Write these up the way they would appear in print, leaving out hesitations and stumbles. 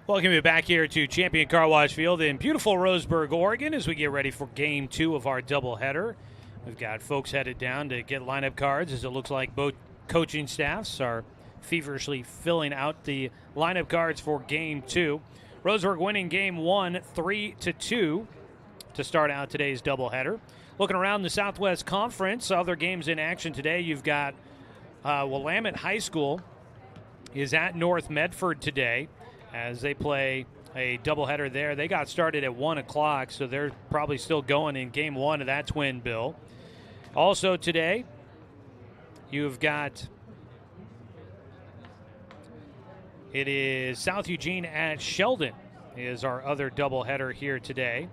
Welcome you back here to Champion Car Wash Field in beautiful Roseburg, Oregon, as we get ready for Game 2 of our doubleheader. We've got folks headed down to get lineup cards, as it looks like both coaching staffs are feverishly filling out the lineup cards for Game 2. Roseburg winning Game 1 3-2 to start out today's doubleheader. Looking around the Southwest Conference, other games in action today. You've got Willamette High School is at North Medford today, as they play a doubleheader there. They got started at 1 o'clock, so they're probably still going in Game 1 of that twin bill. Also today, you've got, it is South Eugene at Sheldon is our other doubleheader here today.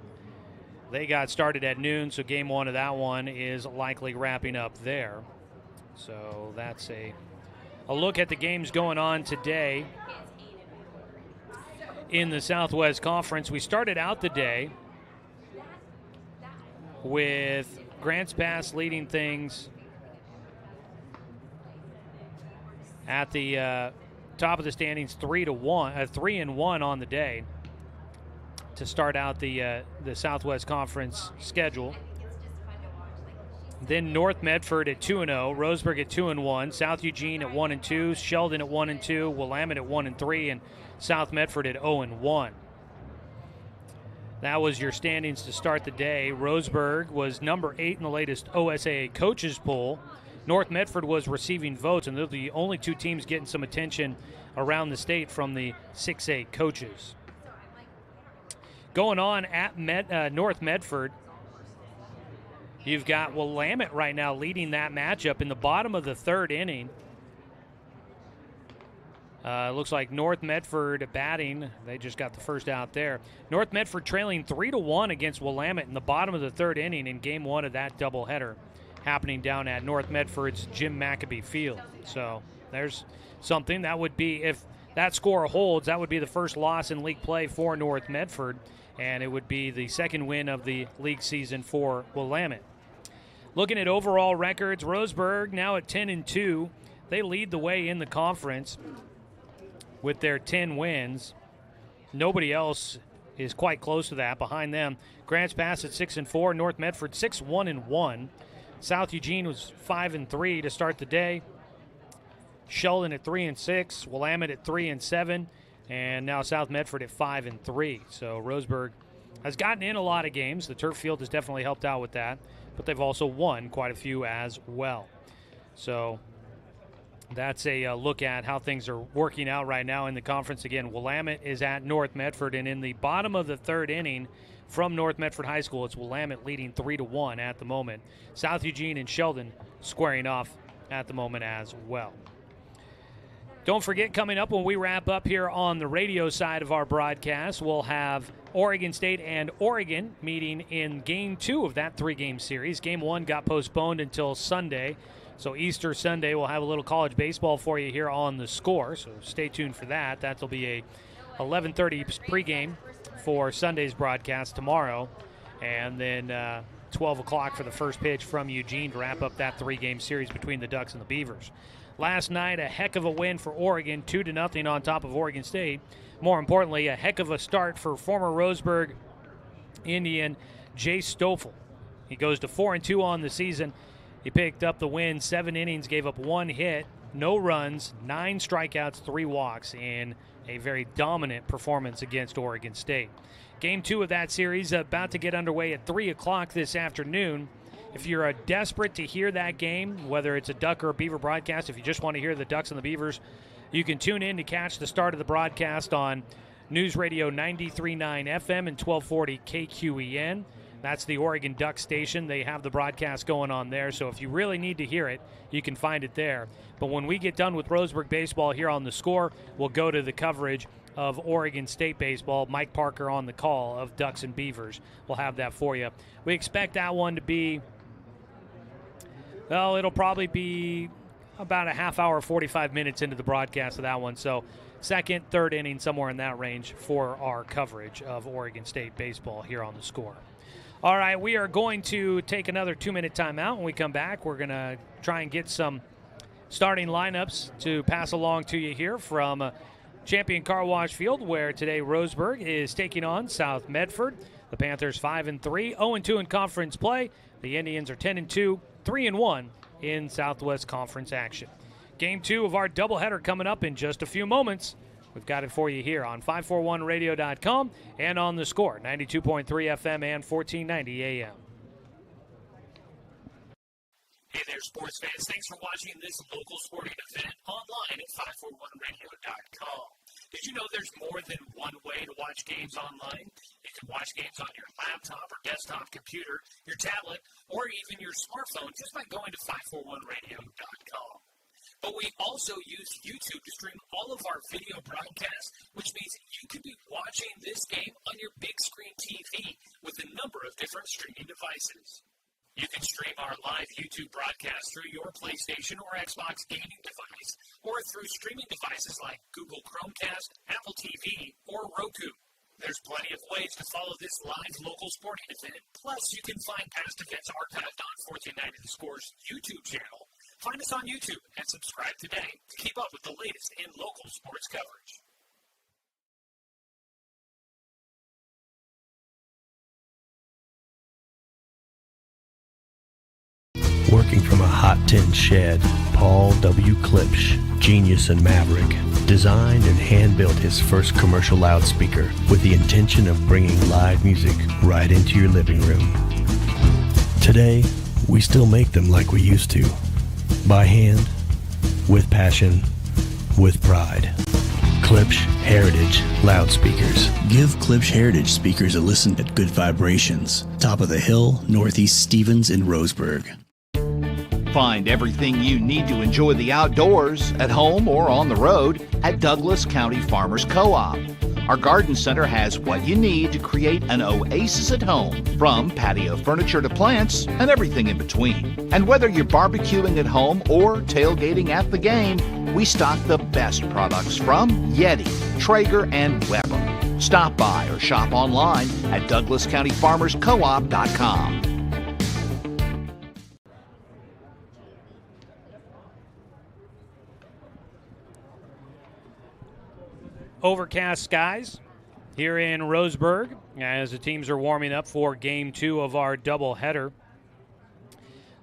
They got started at noon, so Game 1 of that one is likely wrapping up there. So that's a look at the games going on today in the Southwest Conference. We started out the day with Grants Pass leading things at the top of the standings, 3-1 on the day to start out the Southwest Conference schedule. Then North Medford at 2-0, Roseburg at 2-1, South Eugene at 1-2, Sheldon at 1-2, Willamette at 1-3, and South Medford at 0-1. That was your standings to start the day. Roseburg was number 8 in the latest OSAA coaches poll. North Medford was receiving votes, and they're the only two teams getting some attention around the state from the 6A coaches. Going on at North Medford, you've got Willamette right now leading that matchup in the bottom of the third inning. Looks like North Medford batting. They just got the first out there. North Medford trailing 3-1 against Willamette in the bottom of the third inning in Game 1 of that doubleheader, happening down at North Medford's Jim McAbee Field. So there's something. That would be, if that score holds, that would be the first loss in league play for North Medford, and it would be the second win of the league season for Willamette. Looking at overall records, Roseburg now at 10-2. They lead the way in the conference with their 10 wins. Nobody else is quite close to that. Behind them, Grants Pass at 6-4, North Medford 6-1-1. South Eugene was 5-3 to start the day. Sheldon at 3-6, Willamette at 3-7, and now South Medford at 5-3. So Roseburg has gotten in a lot of games. The turf field has definitely helped out with that, but they've also won quite a few as well. So that's a look at how things are working out right now in the conference. Again, Willamette is at North Medford, and in the bottom of the third inning from North Medford High School, it's Willamette leading 3-1 at the moment. South Eugene and Sheldon squaring off at the moment as well. Don't forget, coming up when we wrap up here on the radio side of our broadcast, we'll have Oregon State and Oregon meeting in Game 2 of that three-game series. Game 1 got postponed until Sunday, so Easter Sunday we'll have a little college baseball for you here on The Score, so stay tuned for that. That'll be a 11:30 pregame for Sunday's broadcast tomorrow, and then 12 o'clock for the first pitch from Eugene to wrap up that three-game series between the Ducks and the Beavers. Last night, a heck of a win for Oregon, 2-0 on top of Oregon State. More importantly, a heck of a start for former Roseburg Indian Jay Stoffel. He goes to 4-2 on the season. He picked up the win, 7 innings, gave up 1 hit, no runs, 9 strikeouts, 3 walks in a very dominant performance against Oregon State. Game 2 of that series about to get underway at 3 o'clock this afternoon. If you're desperate to hear that game, whether it's a Duck or a Beaver broadcast, if you just want to hear the Ducks and the Beavers, you can tune in to catch the start of the broadcast on News Radio 93.9 FM and 1240 KQEN. That's the Oregon Duck station. They have the broadcast going on there, so if you really need to hear it, you can find it there. But when we get done with Roseburg baseball here on The Score, we'll go to the coverage of Oregon State baseball. Mike Parker on the call of Ducks and Beavers. We'll have that for you. We expect that one to be, well, it'll probably be about a half hour, 45 minutes into the broadcast of that one. So second, third inning, somewhere in that range for our coverage of Oregon State baseball here on The Score. All right, we are going to take another 2-minute timeout. When we come back, we're going to try and get some starting lineups to pass along to you here from Champion Car Wash Field, where today Roseburg is taking on South Medford. The Panthers 5-3, 0-2 in conference play. The Indians are 10-2, 3-1 in Southwest Conference action. Game 2 of our doubleheader coming up in just a few moments. We've got it for you here on 541radio.com and on the Score, 92.3 FM and 1490 AM. Hey there, sports fans. Thanks for watching this local sporting event online at 541radio.com. Did you know there's more than one way to watch games online? You can watch games on your laptop or desktop computer, your tablet, or even your smartphone just by going to 541radio.com. But we also use YouTube to stream all of our video broadcasts, which means you could be watching this game on your big screen TV with a number of different streaming devices. You can stream our live YouTube broadcast through your PlayStation or Xbox gaming device, or through streaming devices like Google Chromecast, Apple TV, or Roku. There's plenty of ways to follow this live local sporting event. Plus, you can find past events archived on 1490 The Score's YouTube channel. Find us on YouTube and subscribe today to keep up with the latest in local sports coverage. Working from a hot tin shed, Paul W. Klipsch, genius and maverick, designed and hand-built his first commercial loudspeaker with the intention of bringing live music right into your living room. Today, we still make them like we used to. By hand, with passion, with pride. Klipsch Heritage Loudspeakers. Give Klipsch Heritage speakers a listen at Good Vibrations. Top of the Hill, Northeast Stevens in Roseburg. Find everything you need to enjoy the outdoors, at home or on the road, at Douglas County Farmers Co-op. Our garden center has what you need to create an oasis at home, from patio furniture to plants and everything in between. And whether you're barbecuing at home or tailgating at the game, we stock the best products from Yeti, Traeger, and Weber. Stop by or shop online at DouglasCountyFarmersCoop.com. Overcast skies here in Roseburg as the teams are warming up for Game 2 of our doubleheader.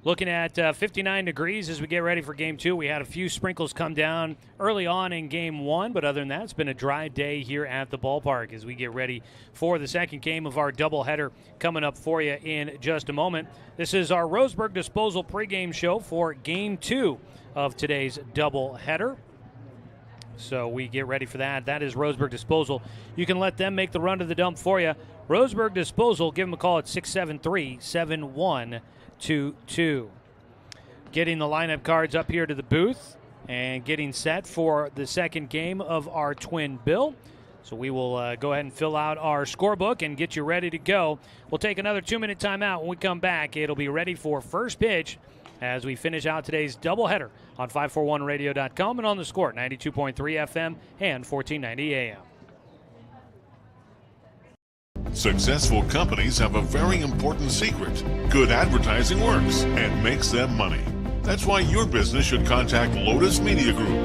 Looking at 59 degrees as we get ready for Game 2. We had a few sprinkles come down early on in Game 1, but other than that, it's been a dry day here at the ballpark as we get ready for the second game of our doubleheader coming up for you in just a moment. This is our Roseburg Disposal pregame show for Game 2 of today's doubleheader. So we get ready for that. That is Roseburg Disposal. You can let them make the run to the dump for you. Roseburg Disposal, give them a call at 673-7122. Getting the lineup cards up here to the booth and getting set for the second game of our twin bill. So we will go ahead and fill out our scorebook and get you ready to go. We'll take another 2-minute timeout. When we come back, it'll be ready for first pitch as we finish out today's doubleheader on 541radio.com and on the Score, 92.3 FM and 1490 AM. Successful companies have a very important secret. Good advertising works and makes them money. That's why your business should contact Lotus Media Group.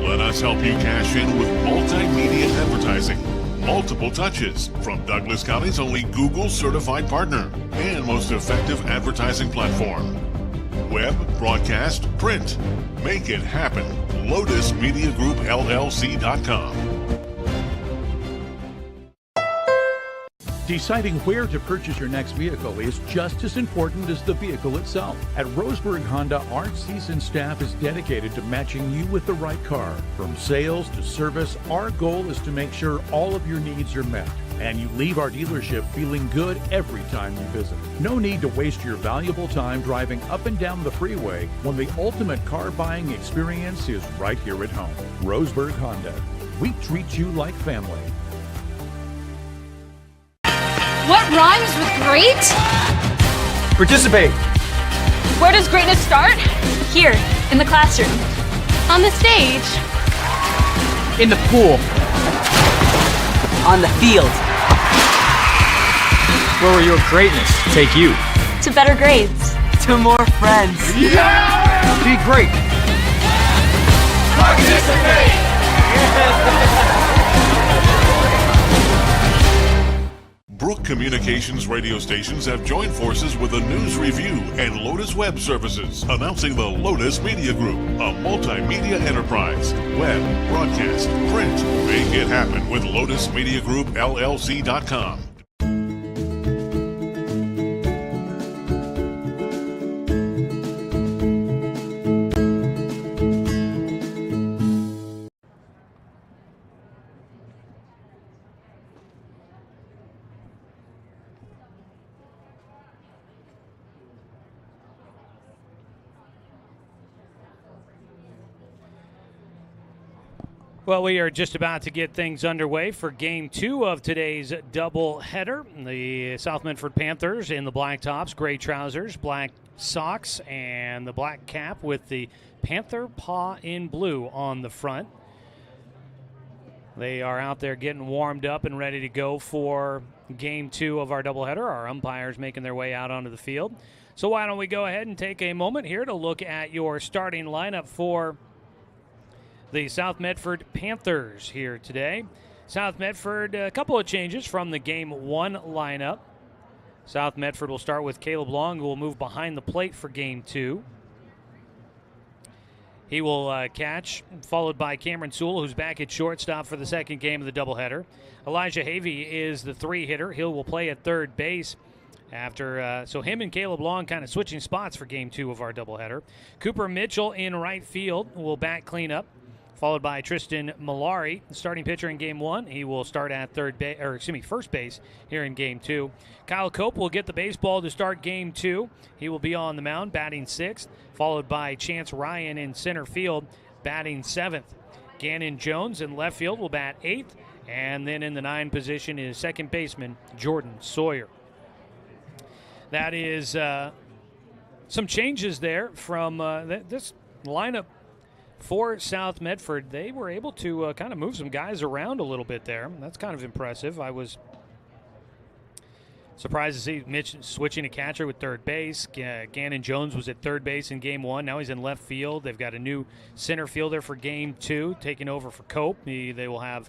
Let us help you cash in with multimedia advertising. Multiple touches from Douglas County's only Google certified partner and most effective advertising platform. Web, broadcast, print. Make it happen. LotusMediaGroupLLC.com. Deciding where to purchase your next vehicle is just as important as the vehicle itself. At Roseburg Honda, our seasoned staff is dedicated to matching you with the right car. From sales to service, our goal is to make sure all of your needs are met, and you leave our dealership feeling good every time you visit. No need to waste your valuable time driving up and down the freeway when the ultimate car buying experience is right here at home. Roseburg Honda. We treat you like family. What rhymes with great? Participate. Where does greatness start? Here, in the classroom. On the stage. In the pool. On the field. Where will your greatness take you? To better grades. To more friends. Yeah! Be great. Participate. Brook Communications radio stations have joined forces with the News Review and Lotus Web Services, announcing the Lotus Media Group, a multimedia enterprise. Web, broadcast, print. Make it happen with Lotus Media Group, LLC.com. Well, we are just about to get things underway for Game 2 of today's doubleheader. The South Medford Panthers in the black tops, gray trousers, black socks, and the black cap with the Panther paw in blue on the front. They are out there getting warmed up and ready to go for Game 2 of our doubleheader. Our umpires making their way out onto the field. So why don't we go ahead and take a moment here to look at your starting lineup for the South Medford Panthers here today. South Medford, a couple of changes from the Game 1 lineup. South Medford will start with Caleb Long, who will move behind the plate for Game 2. He will catch, followed by Cameron Sewell, who's back at shortstop for the second game of the doubleheader. Elijah Havey is the 3-hitter. He will play at third base. So him and Caleb Long kind of switching spots for Game 2 of our doubleheader. Cooper Mitchell in right field will bat cleanup, followed by Tristan Malari, starting pitcher in Game 1. He will start at first base here in Game 2. Kyle Cope will get the baseball to start Game 2. He will be on the mound, batting 6th, followed by Chance Ryan in center field, batting 7th. Gannon Jones in left field will bat 8th, and then in the 9 position is second baseman Jordan Sawyer. That is some changes there from this lineup. For South Medford, they were able to kind of move some guys around a little bit there. That's kind of impressive. I was surprised to see Mitch switching to catcher with third base. Gannon Jones was at third base in Game 1. Now he's in left field. They've got a new center fielder for Game 2, taking over for Cope. They will have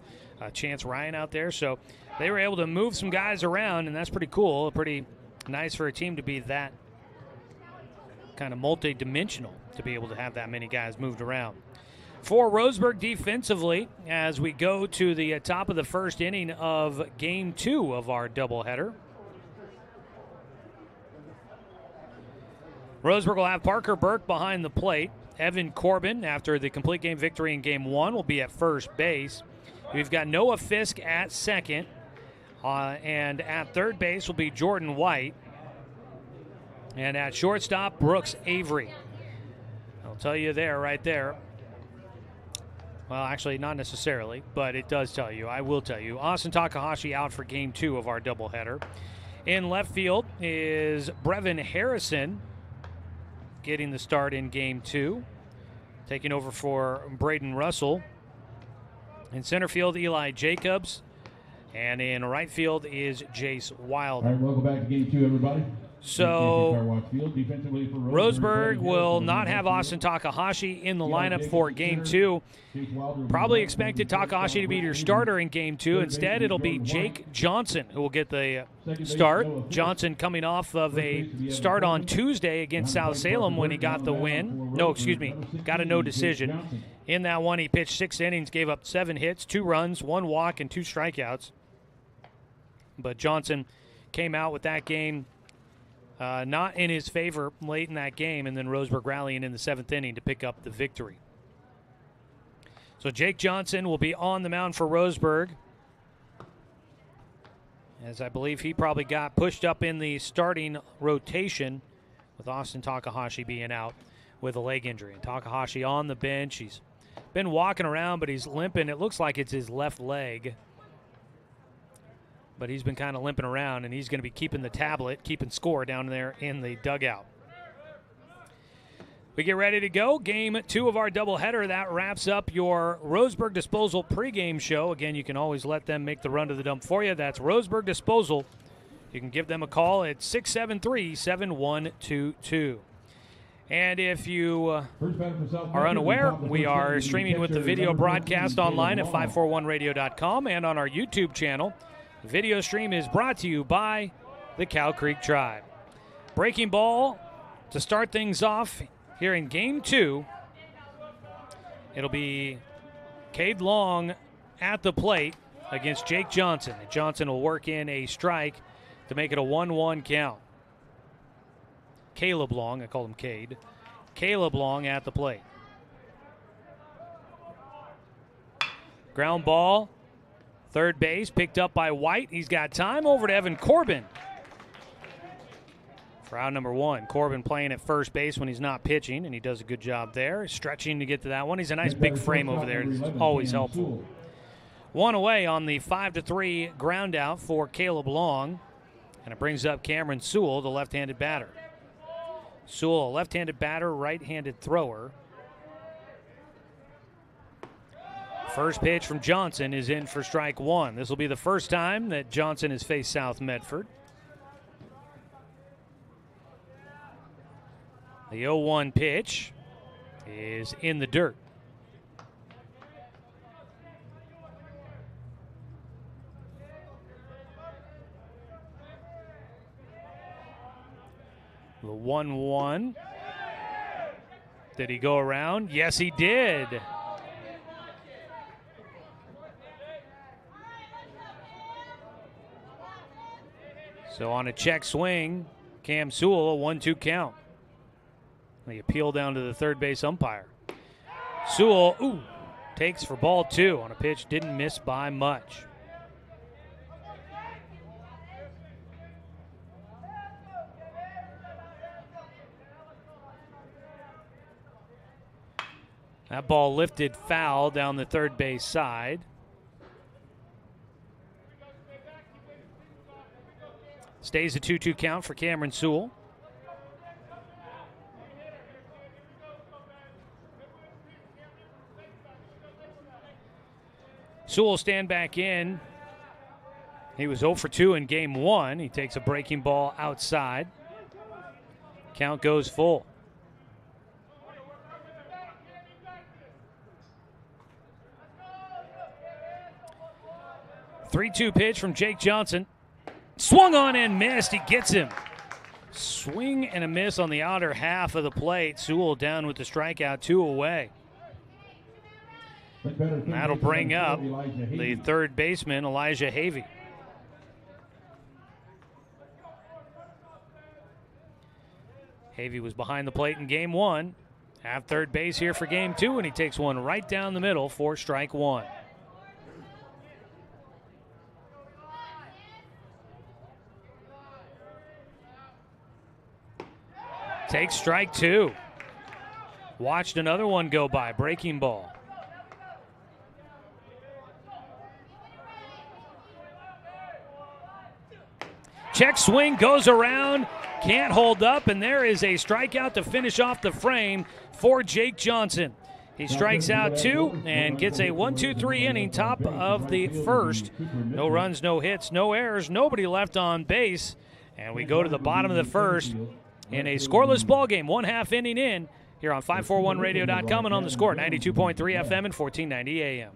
Chance Ryan out there. So they were able to move some guys around, and that's pretty cool. Pretty nice for a team to be that kind of multi-dimensional, to be able to have that many guys moved around. For Roseburg defensively, as we go to the top of the first inning of Game 2 of our doubleheader, Roseburg will have Parker Burke behind the plate. Evan Corbin, after the complete game victory in Game 1, will be at first base. We've got Noah Fisk at second, and at third base will be Jordan White. And at shortstop, Brooks Avery. I'll tell you right there. Well, actually, not necessarily, but it does tell you. I will tell you. Austin Takahashi out for Game 2 of our doubleheader. In left field is Brevin Harrison getting the start in Game 2, taking over for Braden Russell. In center field, Eli Jacobs. And in right field is Jace Wilder. All right, welcome back to Game 2, everybody. So Roseburg will not have Austin Takahashi in the lineup for Game 2. Probably expected Takahashi to be your starter in Game 2. Instead, it'll be Jake Johnson who will get the start. Johnson coming off of a start on Tuesday against South Salem when he got the win. Got a no decision. In that one, he pitched 6 innings, gave up 7 hits, 2 runs, 1 walk, and 2 strikeouts. But Johnson came out with that game not in his favor late in that game, and then Roseburg rallying in the 7th inning to pick up the victory. So Jake Johnson will be on the mound for Roseburg, as I believe he probably got pushed up in the starting rotation with Austin Takahashi being out with a leg injury. And Takahashi on the bench. He's been walking around, but he's limping. It looks like it's his left leg. But he's been kind of limping around, and he's going to be keeping the tablet, keeping score down there in the dugout. We get ready to go. Game 2 of our doubleheader. That wraps up your Roseburg Disposal pregame show. Again, you can always let them make the run to the dump for you. That's Roseburg Disposal. You can give them a call at 673-7122. And if you are unaware, we are streaming with the video broadcast online at 541radio.com and on our YouTube channel. The video stream is brought to you by the Cow Creek Tribe. Breaking ball to start things off here in Game 2. It'll be Cade Long at the plate against Jake Johnson. Johnson will work in a strike to make it a 1-1 count. Caleb Long, I called him Cade. Caleb Long at the plate. Ground ball, third base, picked up by White. He's got time, over to Evan Corbin. For out number 1, Corbin playing at first base when he's not pitching, and he does a good job there, stretching to get to that one. He's a nice big frame over there. It's always helpful. 1 away on the 5-3 ground out for Caleb Long, and it brings up Cameron Sewell, the left-handed batter. Sewell, a left-handed batter, right-handed thrower. First pitch from Johnson is in for strike 1. This will be the first time that Johnson has faced South Medford. The 0-1 pitch is in the dirt. The 1-1. Did he go around? Yes, he did. So on a check swing, Cam Sewell, a 1-2 count. The appeal down to the third base umpire. Sewell, takes for ball 2 on a pitch, didn't miss by much. That ball lifted foul down the third base side. Stays a 2-2 count for Cameron Sewell. Sewell stand back in. He was 0 for 2 in game 1. He takes a breaking ball outside. Count goes full. 3-2 pitch from Jake Johnson. Swung on and missed. He gets him. Swing and a miss on the outer half of the plate. Sewell down with the strikeout, 2 away. And that'll bring up the third baseman, Elijah Havey. Havey was behind the plate in game 1. At third base here for game 2, and he takes one right down the middle for strike 1. Takes strike 2. Watched another one go by. Breaking ball. Check swing, goes around, can't hold up, and there is a strikeout to finish off the frame for Jake Johnson. He strikes out 2 and gets a 1-2-3 inning, top of the first. No runs, no hits, no errors, nobody left on base. And we go to the bottom of the first in a scoreless ball game, 1/2 inning in, here on 541radio.com and on the Score, 92.3 FM and 1490 AM.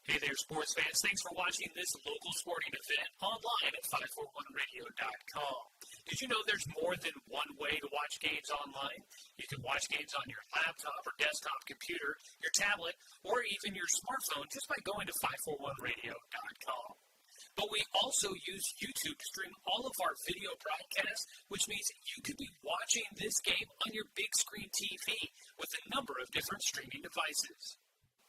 Hey there, sports fans. Thanks for watching this local sporting event online at 541radio.com. Did you know there's more than one way to watch games online? You can watch games on your laptop or desktop computer, your tablet, or even your smartphone just by going to 541radio.com. But we also use YouTube to stream all of our video broadcasts, which means you could be watching this game on your big screen TV with a number of different streaming devices.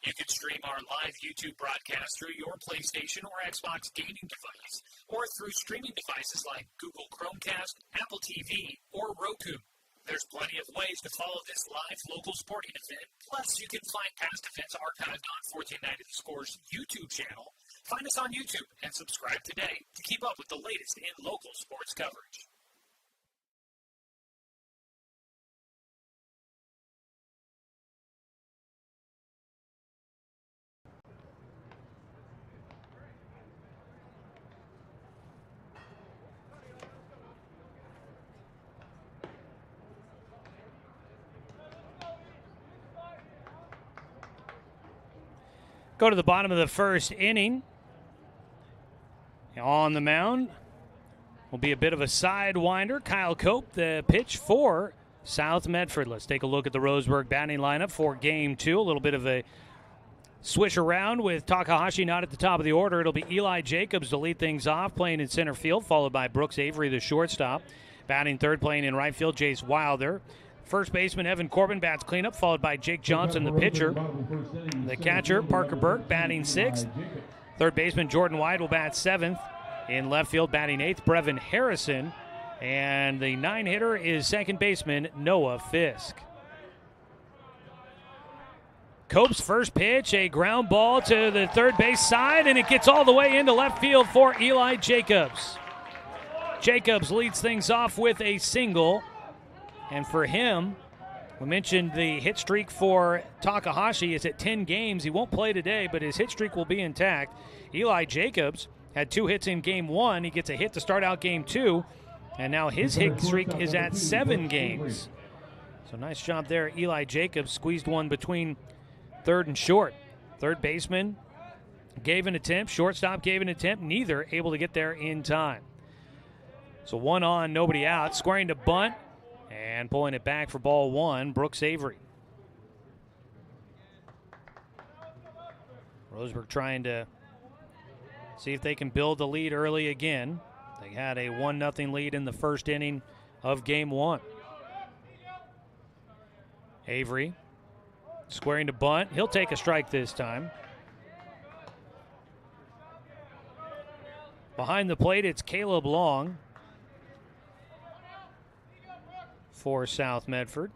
You can stream our live YouTube broadcast through your PlayStation or Xbox gaming device, or through streaming devices like Google Chromecast, Apple TV, or Roku. There's plenty of ways to follow this live local sporting event. Plus, you can find past events archived on 1490 The Score's YouTube channel. Find us on YouTube and subscribe today to keep up with the latest in local sports coverage. Go to the bottom of the first inning. On the mound will be a bit of a sidewinder. Kyle Cope, the pitch for South Medford. Let's take a look at the Roseburg batting lineup for Game 2. A little bit of a swish around with Takahashi not at the top of the order. It'll be Eli Jacobs to lead things off, playing in center field, followed by Brooks Avery, the shortstop. Batting third, playing in right field, Jace Wilder. First baseman Evan Corbin bats cleanup, followed by Jake Johnson, the pitcher. The catcher, Parker Burke, batting sixth. Third baseman Jordan White will bat seventh. In left field, batting eighth, Brevin Harrison. And the 9-hitter is second baseman Noah Fisk. Cope's first pitch, a ground ball to the third base side, and it gets all the way into left field for Eli Jacobs. Jacobs leads things off with a single. And for him, we mentioned the hit streak for Takahashi is at 10 games. He won't play today, but his hit streak will be intact. Eli Jacobs had 2 hits in Game 1. He gets a hit to start out Game 2, and now his hit streak is at 7 games. So nice job there. Eli Jacobs squeezed one between third and short. Third baseman gave an attempt. Shortstop gave an attempt. Neither able to get there in time. So 1 on, nobody out. Squaring to bunt and pulling it back for ball 1, Brooks Avery. Roseburg trying to see if they can build the lead early again. They had a 1-0 lead in the first inning of Game 1. Avery squaring to bunt. He'll take a strike this time. Behind the plate, it's Caleb Long for South Medford.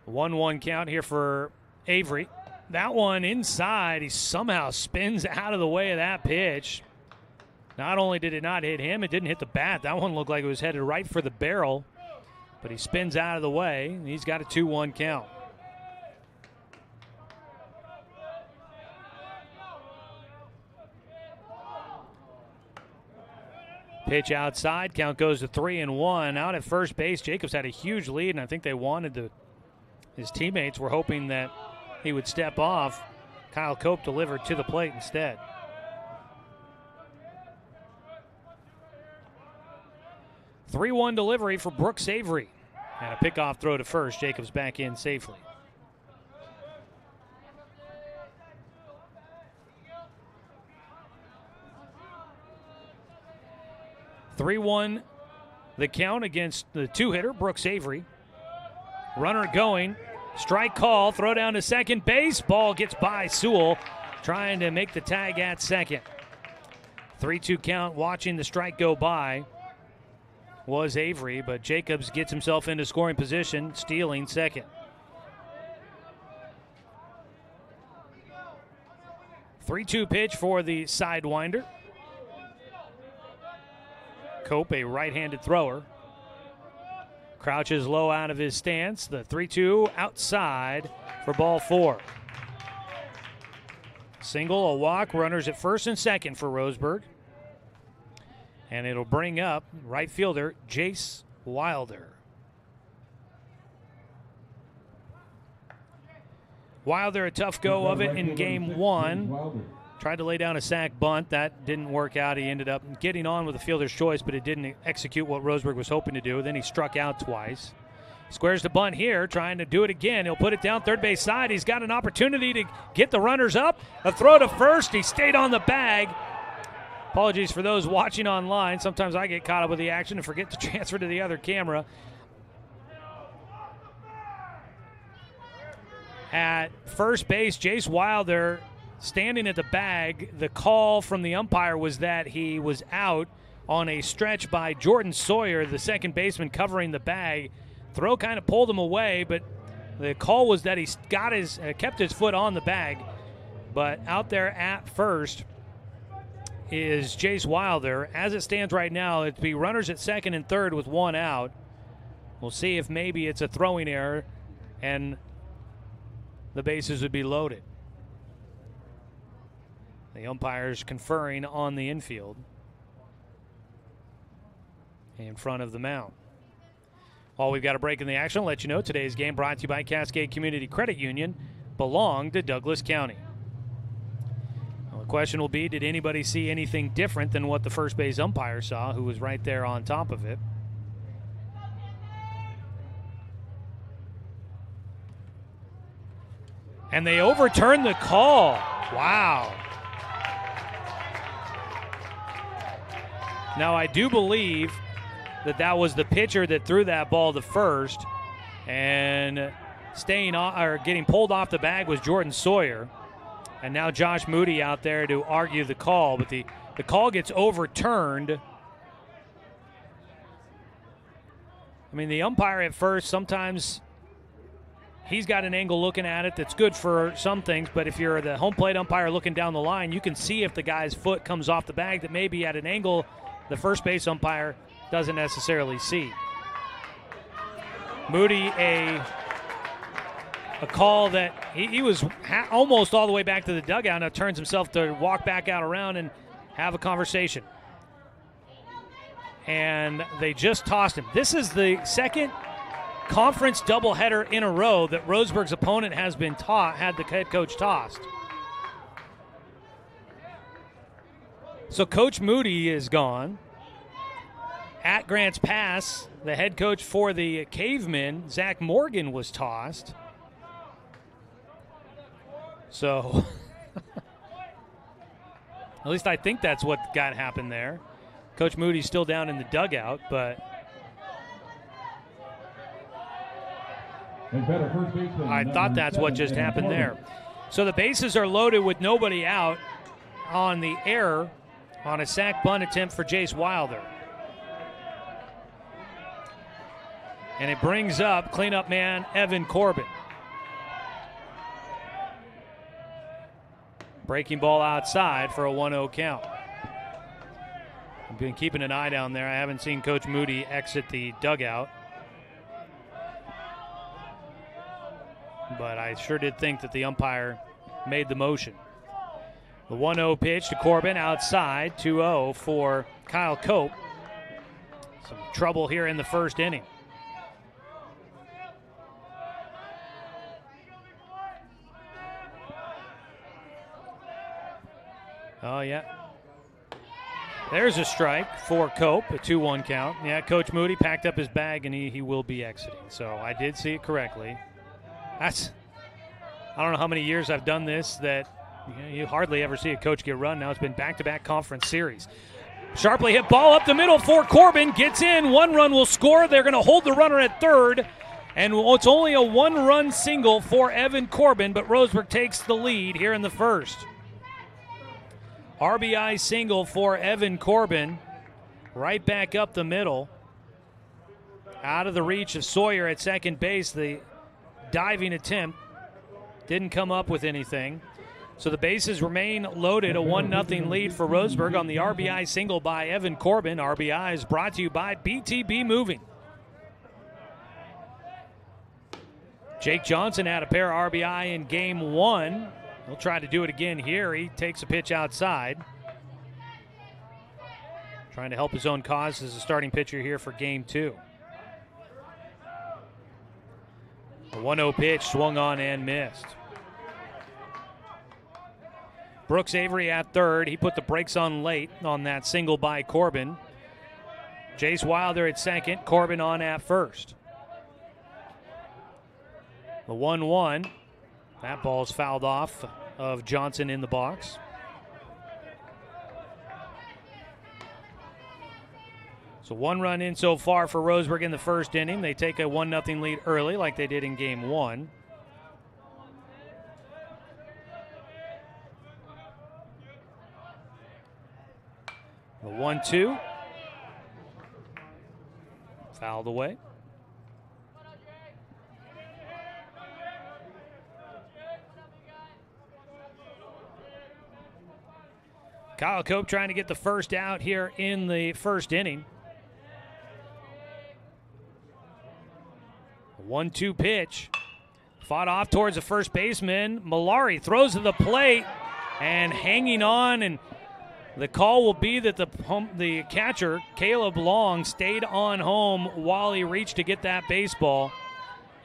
1-1 count here for Avery. That one inside, he somehow spins out of the way of that pitch. Not only did it not hit him, it didn't hit the bat. That one looked like it was headed right for the barrel, but he spins out of the way, and he's got a 2-1 count. Pitch outside, count goes to 3-1. Out at first base, Jacobs had a huge lead, and I think they wanted to, his teammates were hoping that he would step off. Kyle Cope delivered to the plate instead. A 3-1 delivery for Brooks Avery. And a pickoff throw to first. Jacobs back in safely. (3-1) the count against the 2-hitter, Brooks Avery. Runner going. Strike call, throw down to second base. Ball gets by Sewell, trying to make the tag at second. 3-2 count, watching the strike go by was Avery, but Jacobs gets himself into scoring position, stealing second. – 3-2 pitch for the sidewinder. Cope, a right-handed thrower. Crouches low out of his stance. The 3-2 outside for ball 4. Single, a walk, runners at first and second for Roseburg. And it'll bring up right fielder Jace Wilder. Wilder, a tough go of it in Game 1. Tried to lay down a sac bunt. That didn't work out. He ended up getting on with the fielder's choice, but it didn't execute what Roseburg was hoping to do. Then he struck out twice. Squares the bunt here, trying to do it again. He'll put it down third base side. He's got an opportunity to get the runners up. A throw to first. He stayed on the bag. Apologies for those watching online. Sometimes I get caught up with the action and forget to transfer to the other camera. At first base, Jace Wilder standing at the bag. The call from the umpire was that he was out on a stretch by Jordan Sawyer, the second baseman, covering the bag. Throw kind of pulled him away, but the call was that he got kept his foot on the bag. But out there at first is Jace Wilder. As it stands right now, it'd be runners at second and third with 1 out. We'll see if maybe it's a throwing error and the bases would be loaded. The umpires conferring on the infield in front of the mound. While we've got a break in the action, I'll let you know today's game brought to you by Cascade Community Credit Union, belong to Douglas County. Well, the question will be, did anybody see anything different than what the first base umpire saw, who was right there on top of it? And they overturned the call. Wow. Now, I do believe that was the pitcher that threw that ball to first, and getting pulled off the bag was Jordan Sawyer. And now Josh Moody out there to argue the call, but the call gets overturned. I mean, the umpire at first, sometimes he's got an angle looking at it that's good for some things, but if you're the home plate umpire looking down the line, you can see if the guy's foot comes off the bag that may be at an angle the first base umpire doesn't necessarily see. Moody, a call that he was almost all the way back to the dugout, now turns himself to walk back out around and have a conversation. And they just tossed him. This is the second conference doubleheader in a row that Roseburg's opponent has been had the head coach tossed. So Coach Moody is gone. At Grants Pass, the head coach for the Cavemen, Zach Morgan, was tossed. So, at least I think that's what happened there. Coach Moody's still down in the dugout, but I thought that's what just happened there. So the bases are loaded with nobody out on the error on a sac bunt attempt for Jace Wilder. And it brings up cleanup man Evan Corbin. Breaking ball outside for a 1-0 count. I've been keeping an eye down there. I haven't seen Coach Moody exit the dugout. But I sure did think that the umpire made the motion. The 1-0 pitch to Corbin outside, 2-0 for Kyle Cope. Some trouble here in the first inning. Oh, yeah. There's a strike for Cope, a 2-1 count. Yeah, Coach Moody packed up his bag, and he will be exiting. So I did see it correctly. I don't know how many years I've done this that you hardly ever see a coach get run. Now it's been back-to-back conference series. Sharply hit ball up the middle for Corbin. Gets in. 1 run will score. They're going to hold the runner at third. And it's only a 1-run single for Evan Corbin, but Roseburg takes the lead here in the first. RBI single for Evan Corbin. Right back up the middle. Out of the reach of Sawyer at second base. The diving attempt didn't come up with anything. So the bases remain loaded. A 1-0 lead for Roseburg on the RBI single by Evan Corbin. RBI is brought to you by BTB Moving. Jake Johnson had a pair of RBI in game 1. He'll try to do it again here. He takes a pitch outside. Trying to help his own cause as a starting pitcher here for game 2. A 1-0 pitch swung on and missed. Brooks Avery at third. He put the brakes on late on that single by Corbin. Jace Wilder at second. Corbin on at first. The 1-1. That ball's fouled off of Johnson in the box. So 1 run in so far for Roseburg in the first inning. They take a 1-0 lead early like they did in game 1. The 1-2. Fouled away. Kyle Cope trying to get the first out here in the first inning. 1-2 pitch. Fought off towards the first baseman. Malari throws to the plate and hanging on and The call will be that the catcher, Caleb Long, stayed on home while he reached to get that baseball.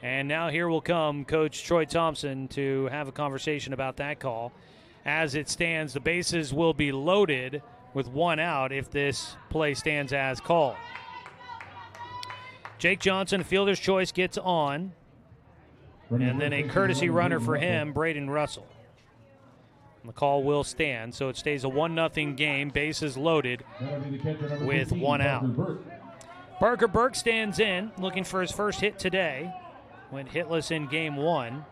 And now here will come Coach Troy Thompson to have a conversation about that call. As it stands, the bases will be loaded with one out if this play stands as called. Jake Johnson, fielder's choice, gets on. And then a courtesy runner for him, Braden Russell. And the call will stand, so it stays a 1-0 game, bases loaded with one out. Parker Burke stands in, looking for his first hit today. Went hitless in game 1.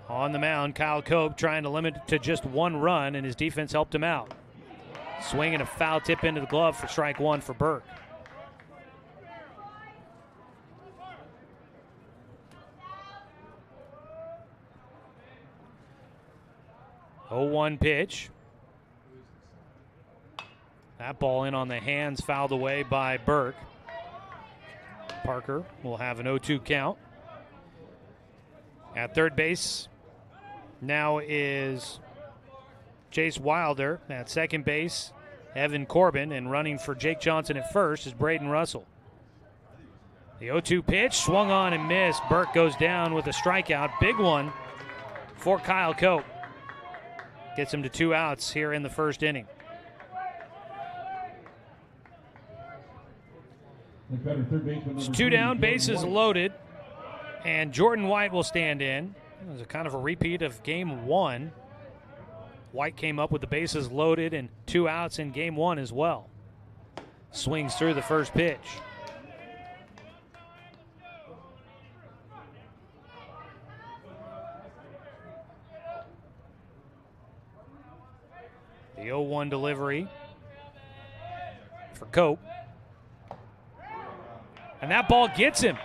On the mound, Kyle Cope trying to limit it to just one run, and his defense helped him out. Swinging a foul tip into the glove for strike 1 for Burke. Oh, 1 pitch. That ball in on the hands, fouled away by Burke. Parker will have an 0-2 count. At third base now is Jace Wilder. At second base, Evan Corbin. And running for Jake Johnson at first is Braden Russell. The 0-2 pitch, swung on and missed. Burke goes down with a strikeout. Big one for Kyle Cope. Gets him to 2 outs here in the first inning. It's 2 down, bases loaded, and Jordan White will stand in. It was a kind of a repeat of game 1. White came up with the bases loaded and 2 outs in game 1 as well. Swings through the first pitch. The 0-1 delivery for Cope. And that ball gets him.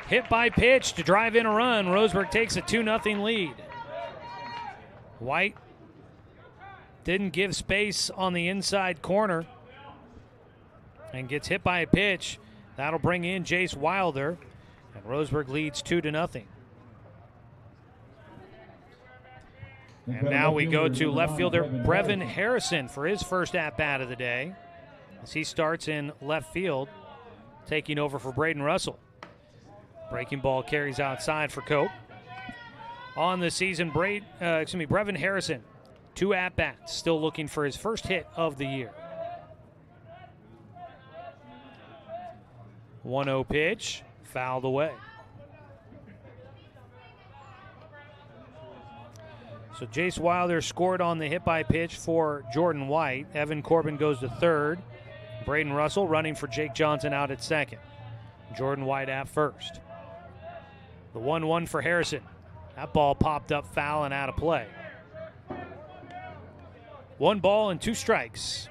Hit by pitch to drive in a run. Roseburg takes a 2-0 lead. White didn't give space on the inside corner and gets hit by a pitch. That'll bring in Jace Wilder, and Roseburg leads 2-0. And now we go to left fielder Brevin Harrison for his first at-bat of the day, as he starts in left field, taking over for Braden Russell. Breaking ball carries outside for Cope. On the season, Brevin Harrison, 2 at-bats, still looking for his first hit of the year. 1-0 pitch, fouled away. So Jace Wilder scored on the hit by pitch for Jordan White. Evan Corbin goes to third. Braden Russell running for Jake Johnson out at second. Jordan White at first. The 1-1 for Harrison. That ball popped up foul and out of play. 1 ball and 2 strikes.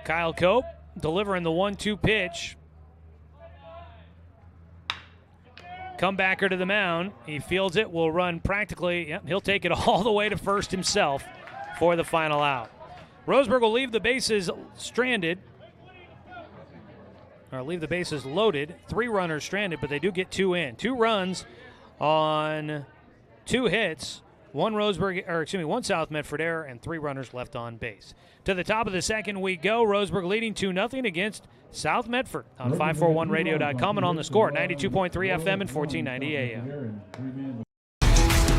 Kyle Cope delivering the 1-2 pitch. Comebacker to the mound. He fields it, will run practically, he'll take it all the way to first himself for the final out. Roseburg will leave the bases stranded, or leave the bases loaded. 3 runners stranded, but they do get 2 in. 2 runs on 2 hits. 1 South Medford error, and 3 runners left on base. To the top of the second we go. Roseburg leading 2-0 against South Medford on 541radio.com and on the score, 92.3 FM and 1490 AM.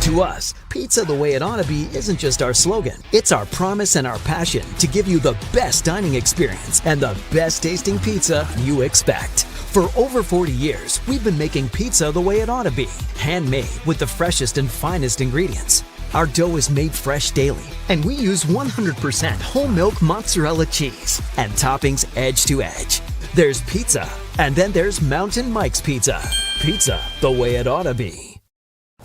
To us, pizza the way it ought to be isn't just our slogan. It's our promise and our passion to give you the best dining experience and the best tasting pizza you expect. For over 40 years, we've been making pizza the way it ought to be. Handmade with the freshest and finest ingredients. Our dough is made fresh daily, and we use 100% whole milk mozzarella cheese and toppings edge to edge. There's pizza, and then there's Mountain Mike's Pizza. Pizza the way it ought to be.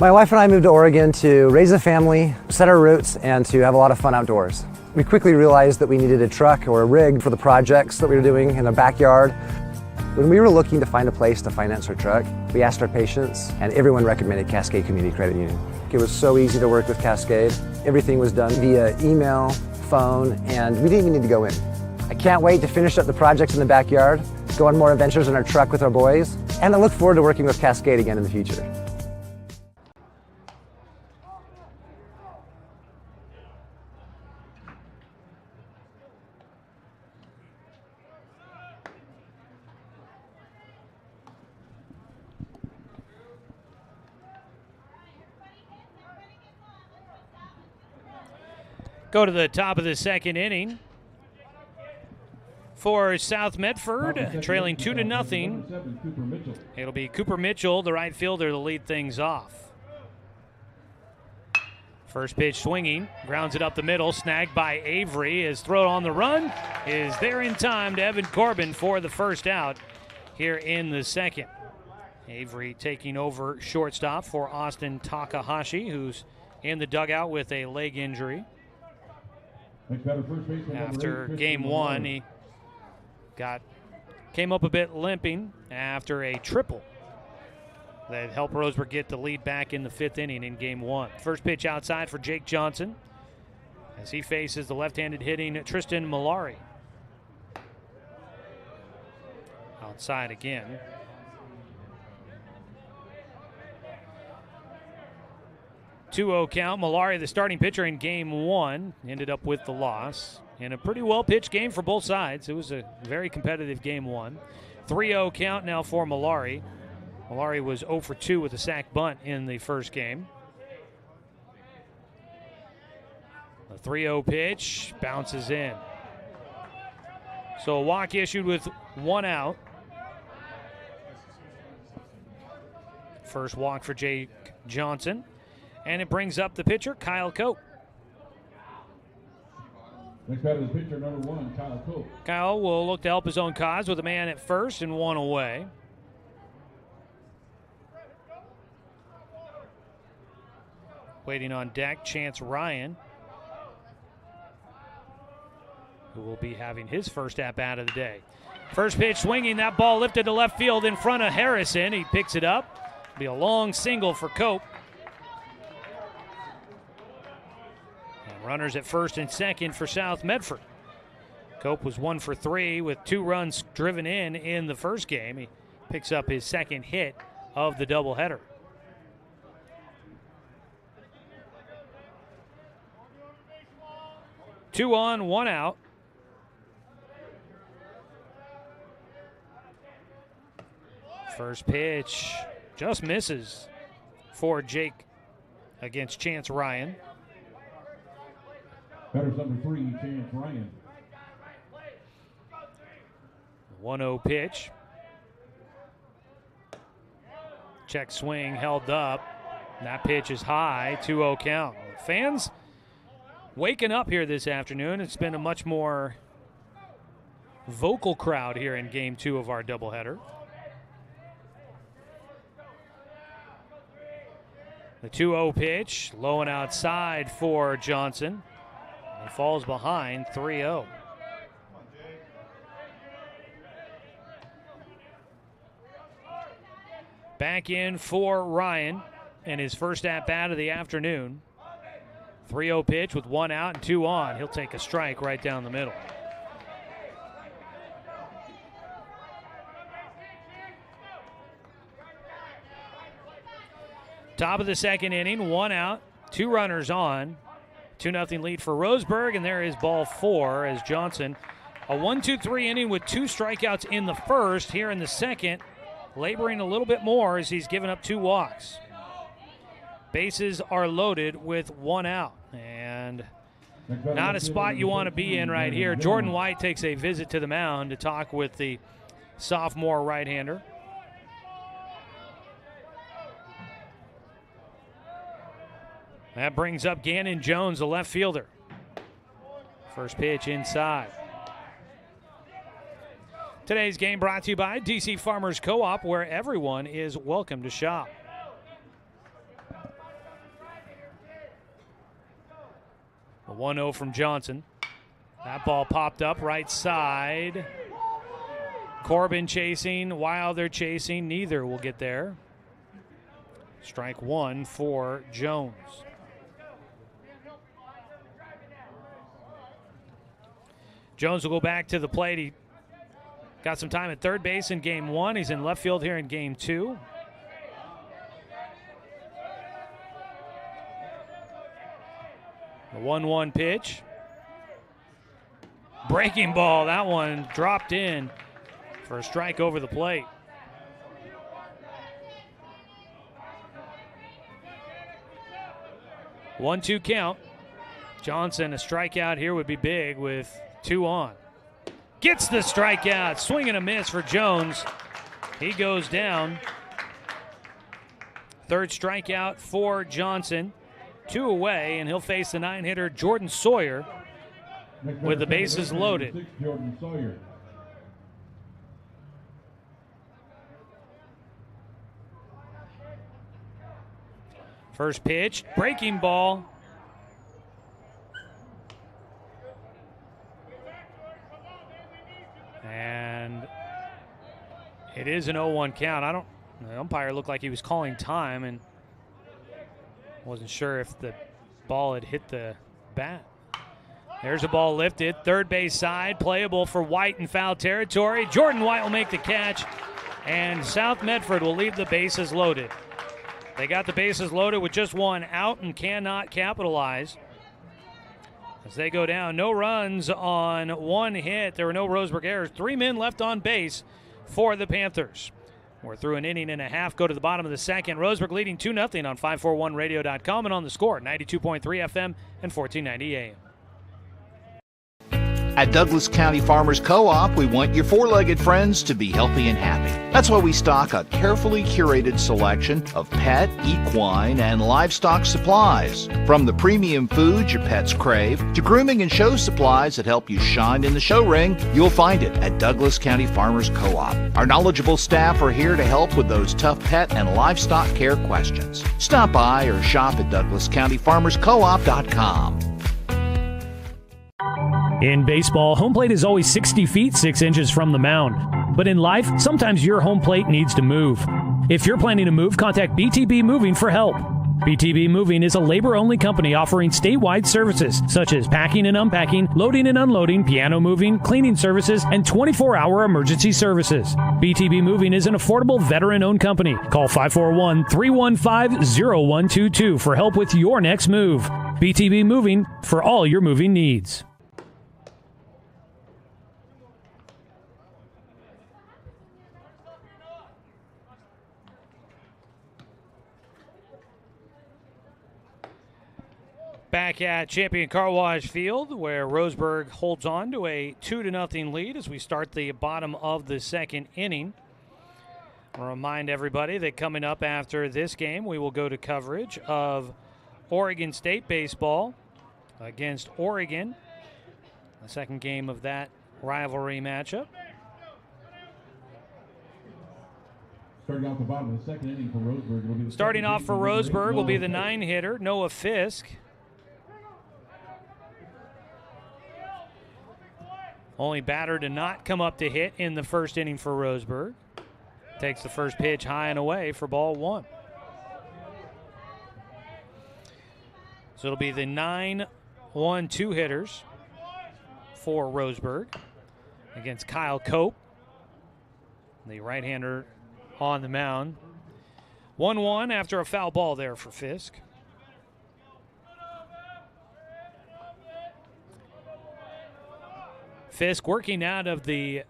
My wife and I moved to Oregon to raise a family, set our roots, and to have a lot of fun outdoors. We quickly realized that we needed a truck or a rig for the projects that we were doing in the backyard. When we were looking to find a place to finance our truck, we asked our patients, and everyone recommended Cascade Community Credit Union. It was so easy to work with Cascade. Everything was done via email, phone, and we didn't even need to go in. I can't wait to finish up the projects in the backyard, go on more adventures in our truck with our boys, and I look forward to working with Cascade again in the future. Go to the top of the second inning for South Medford, trailing 2-0. It'll be Cooper Mitchell, the right fielder, to lead things off. First pitch swinging, grounds it up the middle, snagged by Avery. His throw on the run is there in time to Evan Corbin for the first out here in the second. Avery taking over shortstop for Austin Takahashi, who's in the dugout with a leg injury. After game one, he came up a bit limping after a triple that helped Roseburg get the lead back in the fifth inning in game one. First pitch outside for Jake Johnson as he faces the left-handed hitting Tristan Malari. Outside again. .2-0 count. Malari, the starting pitcher in game one, ended up with the loss. In a pretty well-pitched game for both sides. It was a very competitive game one. 3-0 count now for Malari. Malari was 0 for 2 with a sac bunt in the first game. The 3-0 pitch bounces in. So a walk issued with one out. First walk for Jake Johnson. And it brings up the pitcher, Kyle Cope. Next batter is pitcher number 1, Kyle Cope. Kyle will look to help his own cause with a man at first and one away. Waiting on deck, Chance Ryan, who will be having his first at-bat of the day. First pitch swinging, that ball lifted to left field in front of Harrison. He picks it up. It'll be a long single for Cope. Runners at first and second for South Medford. Cope was 1 for 3 with 2 runs driven in the first game. He picks up his second hit of the doubleheader. Two on, 1 out. First pitch just misses for Jake against Chance Ryan. Batter's number 3, Chance Ryan. 1-0 pitch. Check swing held up. That pitch is high, 2-0 count. Fans waking up here this afternoon. It's been a much more vocal crowd here in game 2 of our doubleheader. The 2-0 pitch, low and outside for Johnson. He falls behind 3-0. Back in for Ryan and his first at-bat of the afternoon. 3-0 pitch with 1 out and 2 on. He'll take a strike right down the middle. Top of the second inning, 1 out, 2 runners on. 2-0 lead for Roseburg, and there is ball 4 as Johnson, a 1-2-3 inning with 2 strikeouts in the first. Here in the second, laboring a little bit more as he's given up 2 walks. Bases are loaded with 1 out, and not a spot you want to be in right here. Jordan White takes a visit to the mound to talk with the sophomore right-hander. That brings up Gannon Jones, the left fielder. First pitch inside. Today's game brought to you by DC Farmers Co-op, where everyone is welcome to shop. A 1-0 from Johnson. That ball popped up right side. Corbin chasing while they're chasing. Neither will get there. Strike 1 for Jones. Jones will go back to the plate. He got some time at third base in game 1. He's in left field here in game 2. The 1-1 pitch. Breaking ball. That one dropped in for a strike over the plate. One-two count. Johnson, a strikeout here would be big with 2 on. Gets the strikeout. Swing and a miss for Jones. He goes down. Third strikeout for Johnson. 2 away, and he'll face the 9-hitter Jordan Sawyer with the bases loaded. Jordan Sawyer. First pitch, breaking ball. And it is an 0-1 count. The umpire looked like he was calling time and wasn't sure if the ball had hit the bat. There's a ball lifted, third base side, playable for White in foul territory. Jordan White will make the catch, and South Medford will leave the bases loaded. They got the bases loaded with just 1 out and cannot capitalize. As they go down, no runs on 1 hit. There were no Roseburg errors. 3 men left on base for the Panthers. We're through an inning and a half. Go to the bottom of the second. Roseburg leading 2-0 on 541radio.com and on the score, 92.3 FM and 1490 AM. At Douglas County Farmers Co-op, we want your four-legged friends to be healthy and happy. That's why we stock a carefully curated selection of pet, equine, and livestock supplies. From the premium foods your pets crave to grooming and show supplies that help you shine in the show ring, you'll find it at Douglas County Farmers Co-op. Our knowledgeable staff are here to help with those tough pet and livestock care questions. Stop by or shop at DouglasCountyFarmersCoop.com. In baseball, home plate is always 60 feet 6 inches from the mound. But in life, sometimes your home plate needs to move. If you're planning to move, contact BTB Moving for help. BTB Moving is a labor-only company offering statewide services such as packing and unpacking, loading and unloading, piano moving, cleaning services, and 24-hour emergency services. BTB Moving is an affordable veteran-owned company. Call 541-315-0122 for help with your next move. BTB Moving for all your moving needs. Back at Champion Car Wash Field, where Roseburg holds on to a 2-0 lead as we start the bottom of the second inning. I'll remind everybody that coming up after this game, we will go to coverage of Oregon State baseball against Oregon, the second game of that rivalry matchup. Starting off the bottom of the second inning for Roseburg. Starting off for Roseburg will be the 9-hitter, Noah Fisk. Only batter to not come up to hit in the first inning for Roseburg. Takes the first pitch high and away for ball 1. So it'll be the 9-1-2 hitters for Roseburg against Kyle Cope, the right-hander on the mound. 1-1 after a foul ball there for Fisk. Fisk working out of the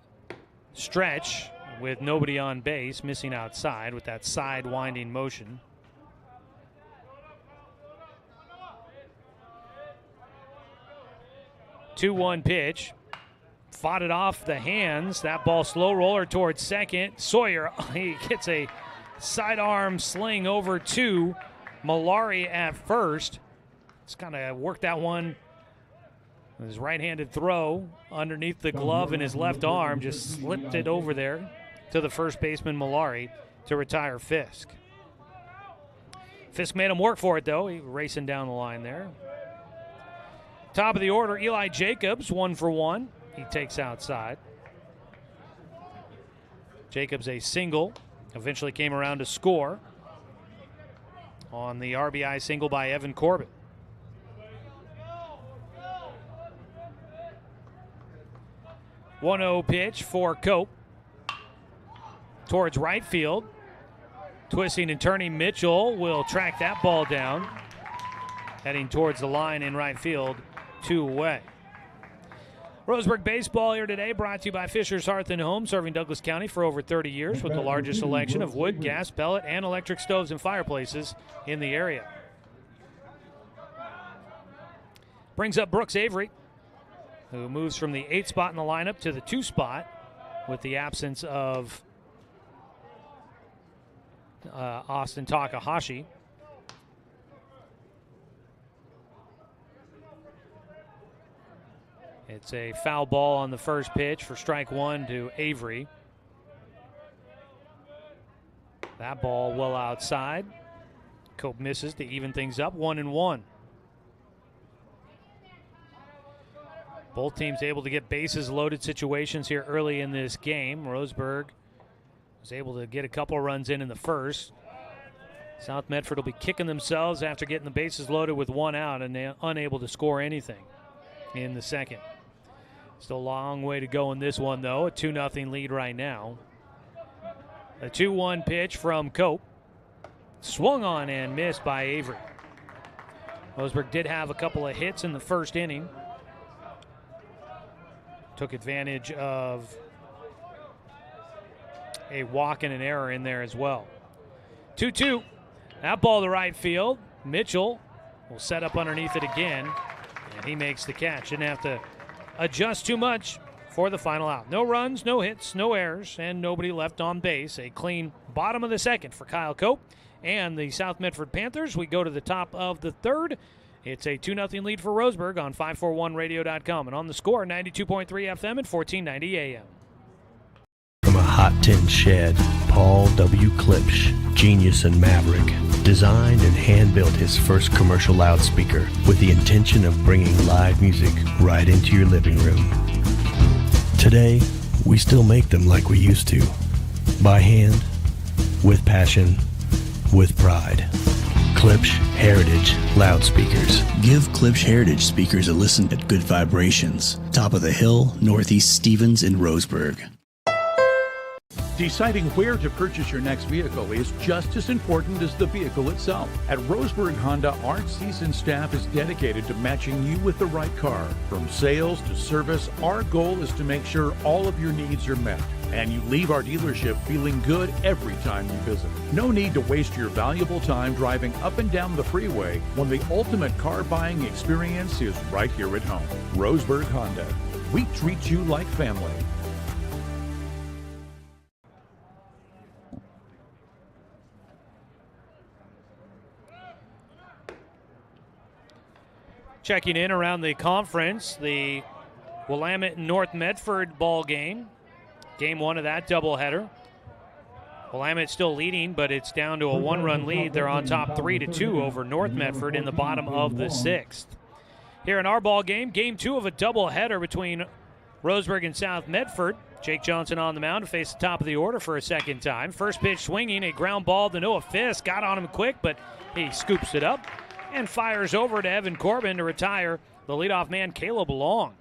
stretch with nobody on base, missing outside with that side winding motion. Two-one pitch. Fought it off the hands. That ball slow roller towards second. Sawyer, he gets a sidearm sling over to Malari at first. Just kind of worked that one. His right-handed throw underneath the glove in his left arm, just slipped it over there to the first baseman Malari to retire Fisk. Fisk made him work for it, though. He racing down the line there. Top of the order, Eli Jacobs, 1 for 1. He takes outside. Jacobs a single, eventually came around to score on the RBI single by Evan Corbett. 1-0 pitch for Cope. Towards right field. Twisting and turning Mitchell will track that ball down. Heading towards the line in right field, 2 away. Roseburg baseball here today brought to you by Fisher's Hearth and Home, serving Douglas County for over 30 years with the largest selection of wood, gas, pellet, and electric stoves and fireplaces in the area. Brings up Brooks Avery, who moves from the 8 spot in the lineup to the 2 spot with the absence of Austin Takahashi. It's a foul ball on the first pitch for strike 1 to Avery. That ball well outside. Cope misses to even things up, 1-1. Both teams able to get bases loaded situations here early in this game. Roseburg was able to get a couple runs in the first. South Medford will be kicking themselves after getting the bases loaded with 1 out and they're unable to score anything in the second. Still a long way to go in this one, though. A 2-0 lead right now. A 2-1 pitch from Cope. Swung on and missed by Avery. Roseburg did have a couple of hits in the first inning. Took advantage of a walk and an error in there as well. 2-2. That ball to right field. Mitchell will set up underneath it again, and he makes the catch. Didn't have to adjust too much for the final out. No runs, no hits, no errors, and nobody left on base. A clean bottom of the second for Kyle Cope and the South Medford Panthers. We go to the top of the third. It's a 2-0 lead for Roseburg on 541radio.com. And on the score, 92.3 FM and 1490 AM. From a hot tin shed, Paul W. Klipsch, genius and maverick, designed and hand-built his first commercial loudspeaker with the intention of bringing live music right into your living room. Today, we still make them like we used to. By hand, with passion, with pride. Klipsch Heritage Loudspeakers. Give Klipsch Heritage speakers a listen at Good Vibrations. Top of the Hill, Northeast Stevens in Roseburg. Deciding where to purchase your next vehicle is just as important as the vehicle itself. At Roseburg Honda, our seasoned staff is dedicated to matching you with the right car. From sales to service, our goal is to make sure all of your needs are met, and you leave our dealership feeling good every time you visit. No need to waste your valuable time driving up and down the freeway when the ultimate car buying experience is right here at home. Roseburg Honda. We treat you like family. Checking in around the conference, the Willamette and North Medford ball game. Game 1 of that doubleheader. Willamette still leading, but it's down to a 1-run lead. They're on top 3-2 over North Medford in the bottom of the 6th. Here in our ball game, game 2 of a doubleheader between Roseburg and South Medford. Jake Johnson on the mound to face the top of the order for a second time. First pitch swinging, a ground ball to Noah Fisk. Got on him quick, but he scoops it up and fires over to Evan Corbin to retire the leadoff man, Caleb Long.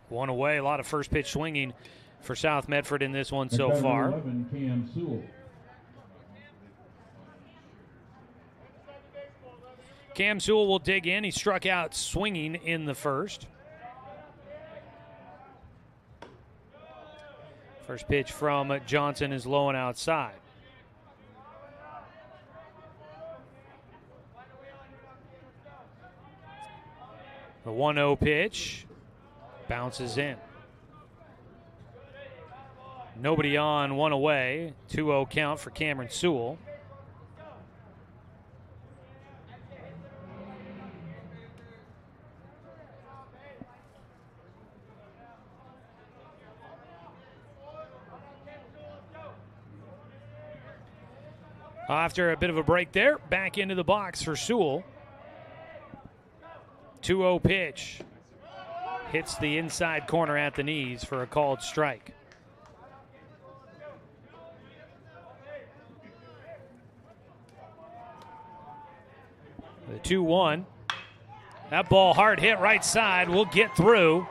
1 away, a lot of first pitch swinging for South Medford in this one so far. 11, Cam Sewell. Cam Sewell will dig in. He struck out swinging in the first. First pitch from Johnson is low and outside. The 1-0 pitch bounces in. Nobody on, 1 away. 2-0 count for Cameron Sewell. After a bit of a break there, back into the box for Sewell. 2-0 pitch. Hits the inside corner at the knees for a called strike. The 2-1. That ball hard hit right side will get through.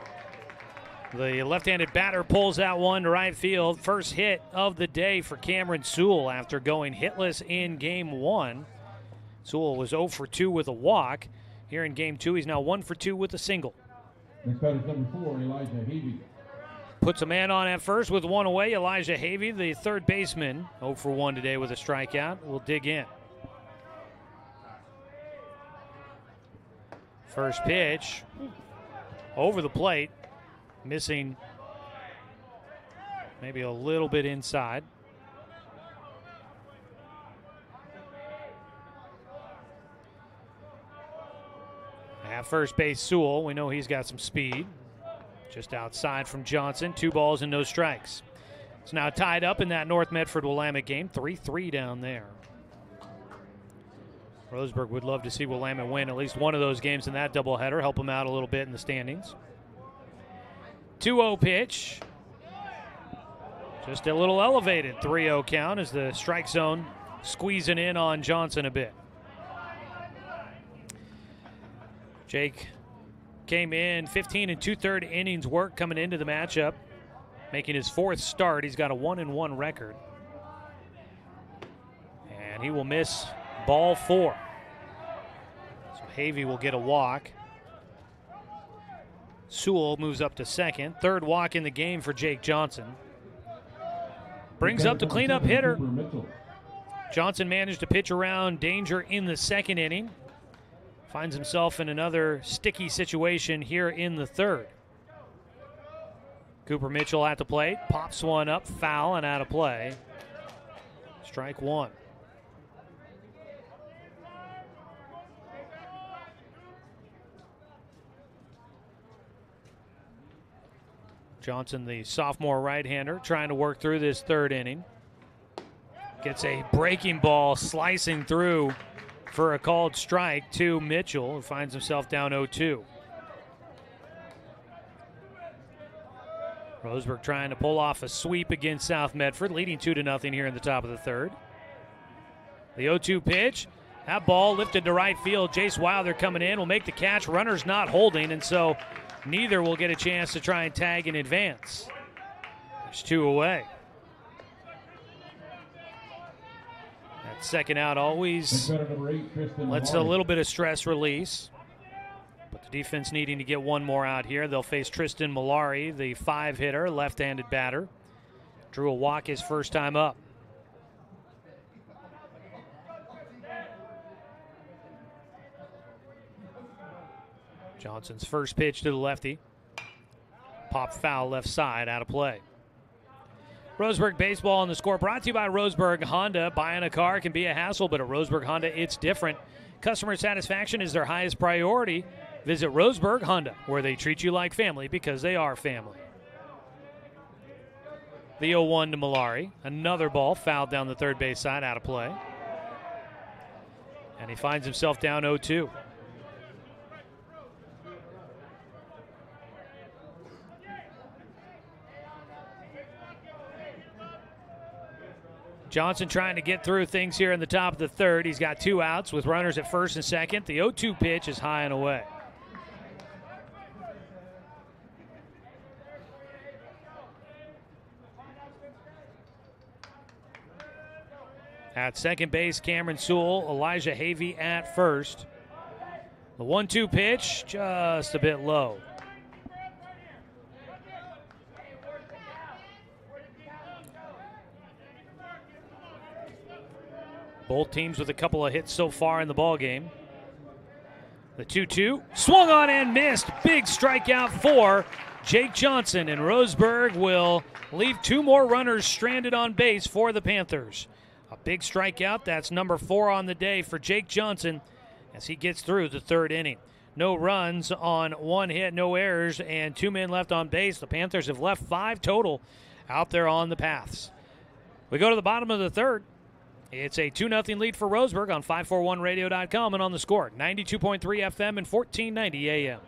The left-handed batter pulls that one to right field. First hit of the day for Cameron Sewell after going hitless in Game 1. Sewell was 0 for 2 with a walk. Here in Game 2, he's now 1 for 2 with a single. Next batter is number 4, Elijah Havey. Puts a man on at first with one away. Elijah Havey, the third baseman, 0 for 1 today with a strikeout. We'll dig in. First pitch over the plate, missing maybe a little bit inside. At first base, Sewell, we know he's got some speed. Just outside from Johnson, 2 balls and no strikes. It's now tied up in that North Medford-Willamette game, 3-3 down there. Roseburg would love to see Willamette win at least one of those games in that doubleheader, help them out a little bit in the standings. 2-0 pitch. Just a little elevated 3-0 count as the strike zone squeezing in on Johnson a bit. Jake came in 15 2/3 innings work coming into the matchup, making his 4th start. He's got a 1-1 record. And he will miss ball 4. So Havey will get a walk. Sewell moves up to second. 3rd walk in the game for Jake Johnson. Brings up the cleanup hitter. Johnson managed to pitch around danger in the 2nd inning. Finds himself in another sticky situation here in the 3rd. Cooper Mitchell at the plate. Pops one up, foul and out of play. Strike 1. Johnson, the sophomore right-hander, trying to work through this 3rd inning. Gets a breaking ball slicing through for a called strike to Mitchell, who finds himself down 0-2. Roseburg trying to pull off a sweep against South Medford, leading 2-0 here in the top of the 3rd. The 0-2 pitch. That ball lifted to right field. Jace Wilder coming in will make the catch. Runner's not holding, and so neither will get a chance to try and tag in advance. There's 2 away. That second out always lets a little bit of stress release. But the defense needing to get one more out here. They'll face Tristan Malari, the 5-hitter, left-handed batter. Drew a walk his first time up. Johnson's first pitch to the lefty. Pop foul left side, out of play. Roseburg baseball on the score brought to you by Roseburg Honda. Buying a car can be a hassle, but at Roseburg Honda, it's different. Customer satisfaction is their highest priority. Visit Roseburg Honda, where they treat you like family because they are family. The 0-1 to Malari. Another ball fouled down the third base side, out of play. And he finds himself down 0-2. Johnson trying to get through things here in the top of the 3rd. He's got 2 outs with runners at first and second. The 0-2 pitch is high and away. At second base, Cameron Sewell, Elijah Havey at first. The 1-2 pitch, just a bit low. Both teams with a couple of hits so far in the ball game. The 2-2, swung on and missed. Big strikeout for Jake Johnson, and Roseburg will leave 2 more runners stranded on base for the Panthers. A big strikeout, that's number 4 on the day for Jake Johnson as he gets through the 3rd inning. No runs on 1 hit, no errors, and 2 men left on base. The Panthers have left 5 total out there on the paths. We go to the bottom of the 3rd. It's a 2-0 lead for Roseburg on 541radio.com and on the score, 92.3 FM and 1490 AM.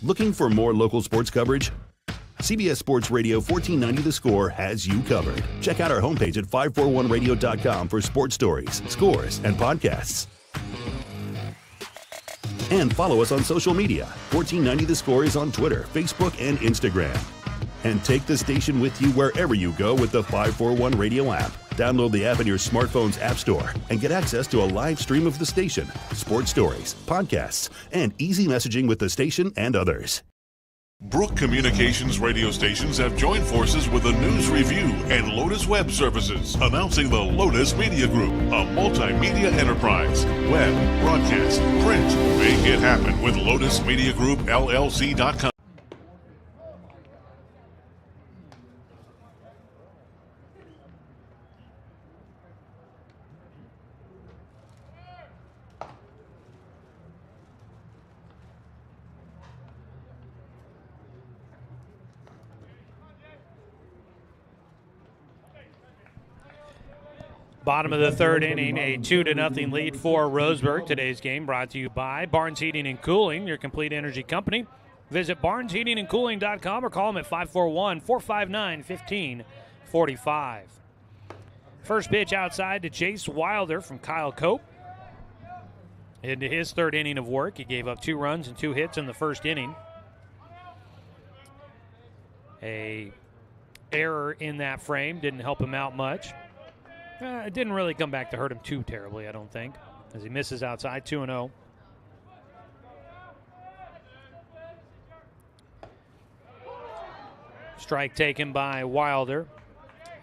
Looking for more local sports coverage? CBS Sports Radio 1490 The Score has you covered. Check out our homepage at 541radio.com for sports stories, scores, and podcasts. And follow us on social media. 1490 The Score is on Twitter, Facebook, and Instagram. And take the station with you wherever you go with the 541 Radio app. Download the app in your smartphone's app store and get access to a live stream of the station, sports stories, podcasts, and easy messaging with the station and others. Brook Communications radio stations have joined forces with the News Review and Lotus Web Services, announcing the Lotus Media Group, a multimedia enterprise. Web, broadcast, print. Make it happen with Lotus Media Group, LLC.com. Bottom of the third inning, a 2-0 lead for Roseburg. Today's game brought to you by Barnes Heating and Cooling, your complete energy company. Visit barnesheatingandcooling.com or call them at 541-459-1545. First pitch outside to Jace Wilder from Kyle Cope. Into his third inning of work, he gave up 2 runs and 2 hits in the first inning. A error in that frame didn't help him out much. It didn't really come back to hurt him too terribly, I don't think, as he misses outside 2-0. Strike taken by Wilder.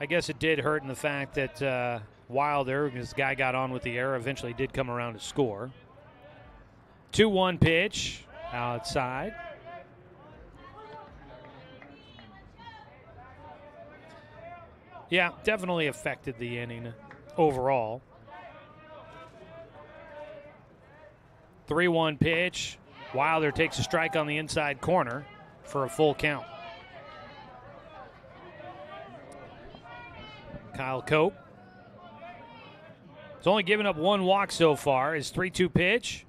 I guess it did hurt in the fact that Wilder, this guy got on with the error, eventually did come around to score. 2-1 pitch outside. Yeah, definitely affected the inning overall. 3-1 pitch. Wilder takes a strike on the inside corner for a full count. Kyle Cope. He's only given up 1 walk so far. His 3-2 pitch.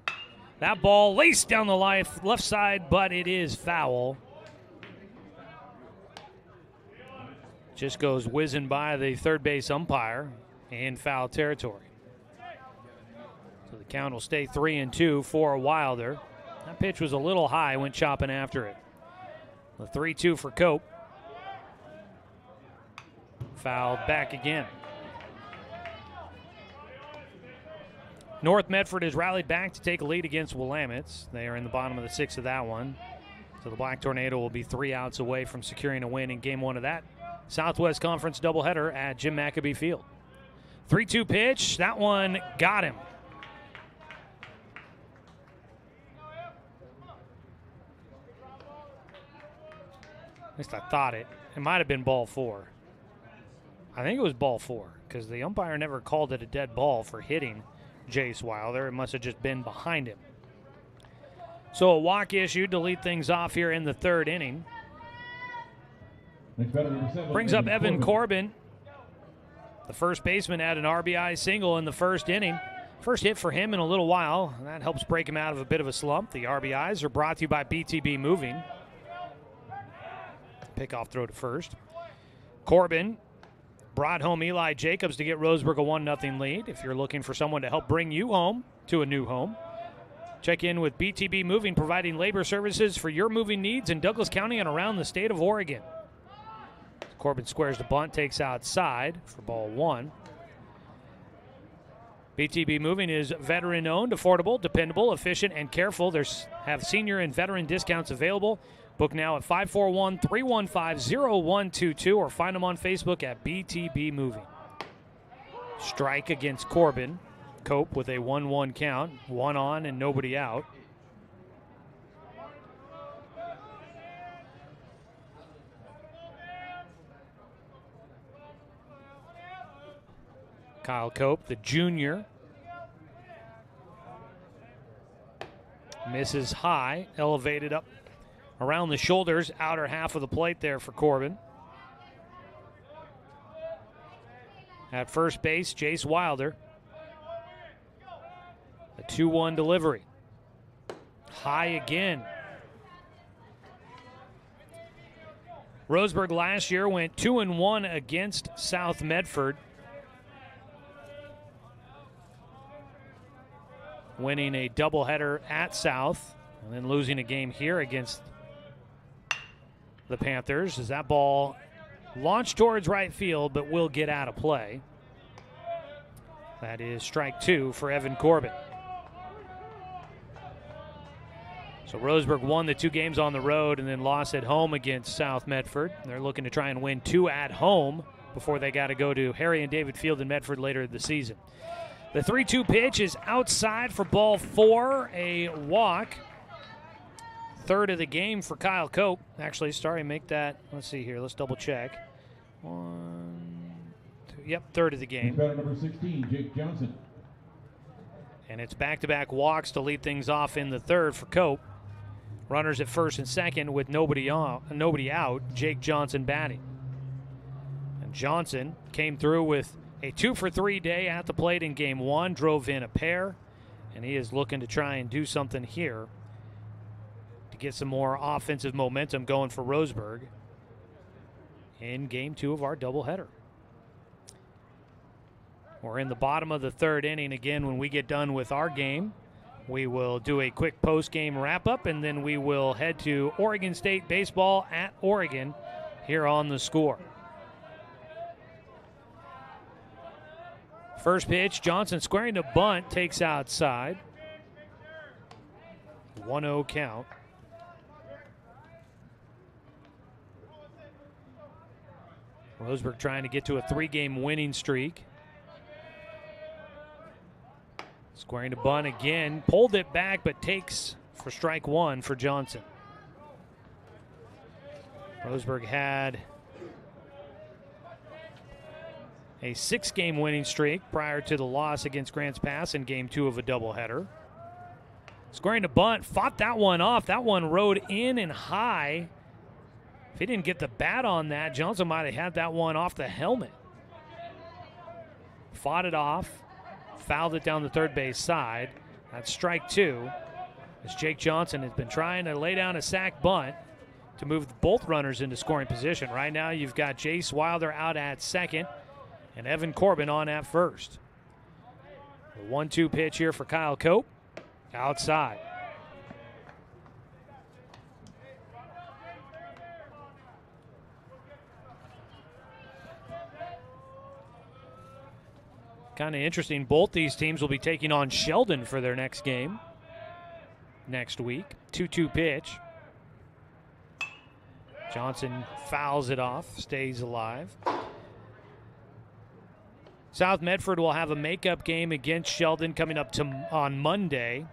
That ball laced down the left side, but it is foul. Just goes whizzing by the third base umpire in foul territory. So the count will stay 3-2 for Wilder. That pitch was a little high, went chopping after it. The 3-2 for Cope. Fouled back again. North Medford has rallied back to take a lead against Willamette. They are in the bottom of the 6th of that one. So the Black Tornado will be 3 outs away from securing a win in Game 1 of that Southwest Conference doubleheader at Jim McAbee Field. 3-2 pitch. That one got him. At least I thought it. It might have been ball 4. I think it was ball 4 because the umpire never called it a dead ball for hitting Jace Wilder. It must have just been behind him. So a walk issued to lead things off here in the third inning. Brings up Evan Corbin. The first baseman had an RBI single in the first inning. First hit for him in a little while. That helps break him out of a bit of a slump. The RBIs are brought to you by BTB Moving. Pickoff throw to first. Corbin brought home Eli Jacobs to get Roseburg a 1-0 lead. If you're looking for someone to help bring you home to a new home, check in with BTB Moving, providing labor services for your moving needs in Douglas County and around the state of Oregon. Corbin squares the bunt, takes outside for ball 1. BTB Moving is veteran-owned, affordable, dependable, efficient, and careful. They have senior and veteran discounts available. Book now at 541-315-0122 or find them on Facebook at BTB Moving. Strike against Corbin. Cope with a 1-1 count, 1 on and nobody out. Kyle Cope, the junior, misses high, elevated up around the shoulders, outer half of the plate there for Corbin. At first base, Jace Wilder. A 2-1 delivery. High again. Roseburg last year went 2-1 against South Medford, winning a doubleheader at South and then losing a game here against the Panthers as that ball launched towards right field but will get out of play. That is strike 2 for Evan Corbin. So Roseburg won the 2 games on the road and then lost at home against South Medford. They're looking to try and win 2 at home before they got to go to Harry and David Field in Medford later this season. The 3-2 pitch is outside for ball 4, a walk. Third of the game for Kyle Cope. Actually, sorry, make that. Let's see here. Let's double check. 1, 2. Yep, third of the game. Batter number 16, Jake Johnson. And it's back-to-back walks to lead things off in the third for Cope. Runners at first and second with nobody out. Jake Johnson batting. And Johnson came through with a 2-for-3 day at the plate in game 1. Drove in a pair. And he is looking to try and do something here to get some more offensive momentum going for Roseburg in game 2 of our doubleheader. We're in the bottom of the third inning again. When we get done with our game, we will do a quick post-game wrap-up, and then we will head to Oregon State baseball at Oregon here on The Score. First pitch, Johnson squaring to bunt, takes outside. 1-0 count. Roseburg trying to get to a 3-game winning streak. Squaring to bunt again, pulled it back, but takes for strike 1 for Johnson. Roseburg had a 6-game winning streak prior to the loss against Grants Pass in game 2 of a doubleheader. Squaring to bunt, fought that one off. That one rode in and high. If he didn't get the bat on that, Johnson might have had that one off the helmet. Fought it off, fouled it down the third base side. That's strike 2. As Jake Johnson has been trying to lay down a sac bunt to move both runners into scoring position. Right now you've got Jace Wilder out at second and Evan Corbin on at first. The 1-2 pitch here for Kyle Cope. Outside. Kind of interesting. Both these teams will be taking on Sheldon for their next game next week. 2-2 pitch. Johnson fouls it off, stays alive. South Medford will have a makeup game against Sheldon coming up on Monday.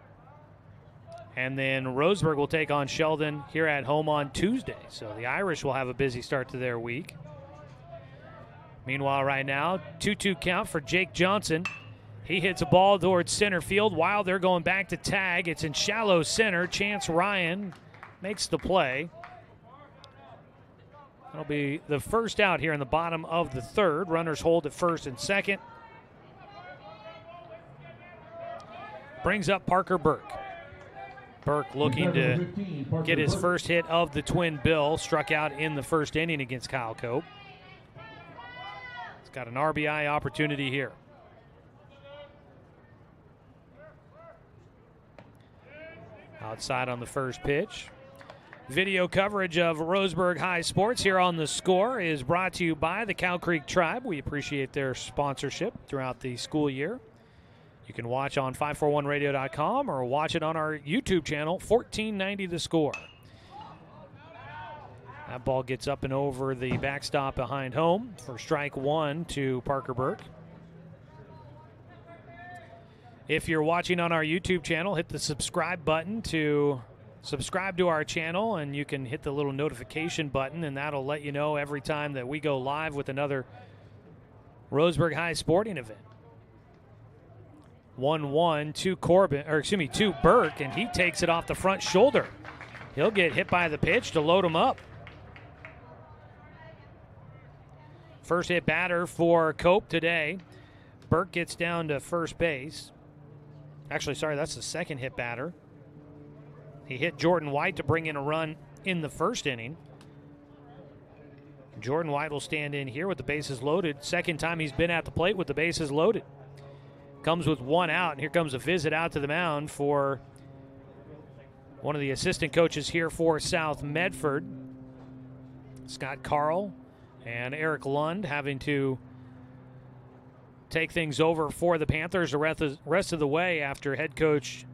And then Roseburg will take on Sheldon here at home on Tuesday. So the Irish will have a busy start to their week. Meanwhile, right now, 2-2 count for Jake Johnson. He hits a ball towards center field. While they're going back to tag, it's in shallow center. Chance Ryan makes the play. That'll be the first out here in the bottom of the third. Runners hold at first and second. Brings up Parker Burke. Burke looking to get his first hit of the twin bill. Struck out in the first inning against Kyle Cope. He's got an RBI opportunity here. Outside on the first pitch. Video coverage of Roseburg High Sports here on The Score is brought to you by the Cow Creek Tribe. We appreciate their sponsorship throughout the school year. You can watch on 541radio.com or watch it on our YouTube channel, 1490 The Score. That ball gets up and over the backstop behind home for strike 1 to Parker Burke. If you're watching on our YouTube channel, hit the subscribe button to subscribe to our channel, and you can hit the little notification button, and that'll let you know every time that we go live with another Roseburg High sporting event. 1-1 to Burke, and he takes it off the front shoulder. He'll get hit by the pitch to load him up. First hit batter for Cope today. Burke gets down to first base. Actually, sorry, that's the second hit batter. He hit Jordan White to bring in a run in the first inning. Jordan White will stand in here with the bases loaded. Second time he's been at the plate with the bases loaded. Comes with one out, and here comes a visit out to the mound for one of the assistant coaches here for South Medford. Scott Carl and Eric Lund having to take things over for the Panthers the rest of the way after head coach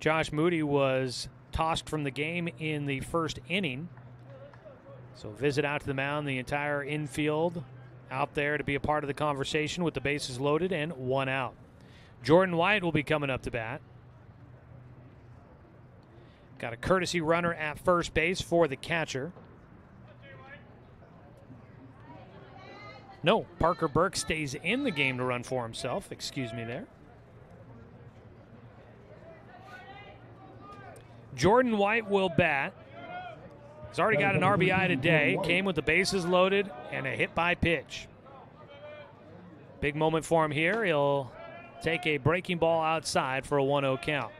Josh Moody was tossed from the game in the first inning. So visit out to the mound, the entire infield out there to be a part of the conversation with the bases loaded and one out. Jordan White will be coming up to bat. Got a courtesy runner at first base for the catcher. No, Parker Burke stays in the game to run for himself. Excuse me there. Jordan White will bat. He's already got an RBI today. Came with the bases loaded and a hit by pitch. Big moment for him here. He'll take a breaking ball outside for a 1-0 count.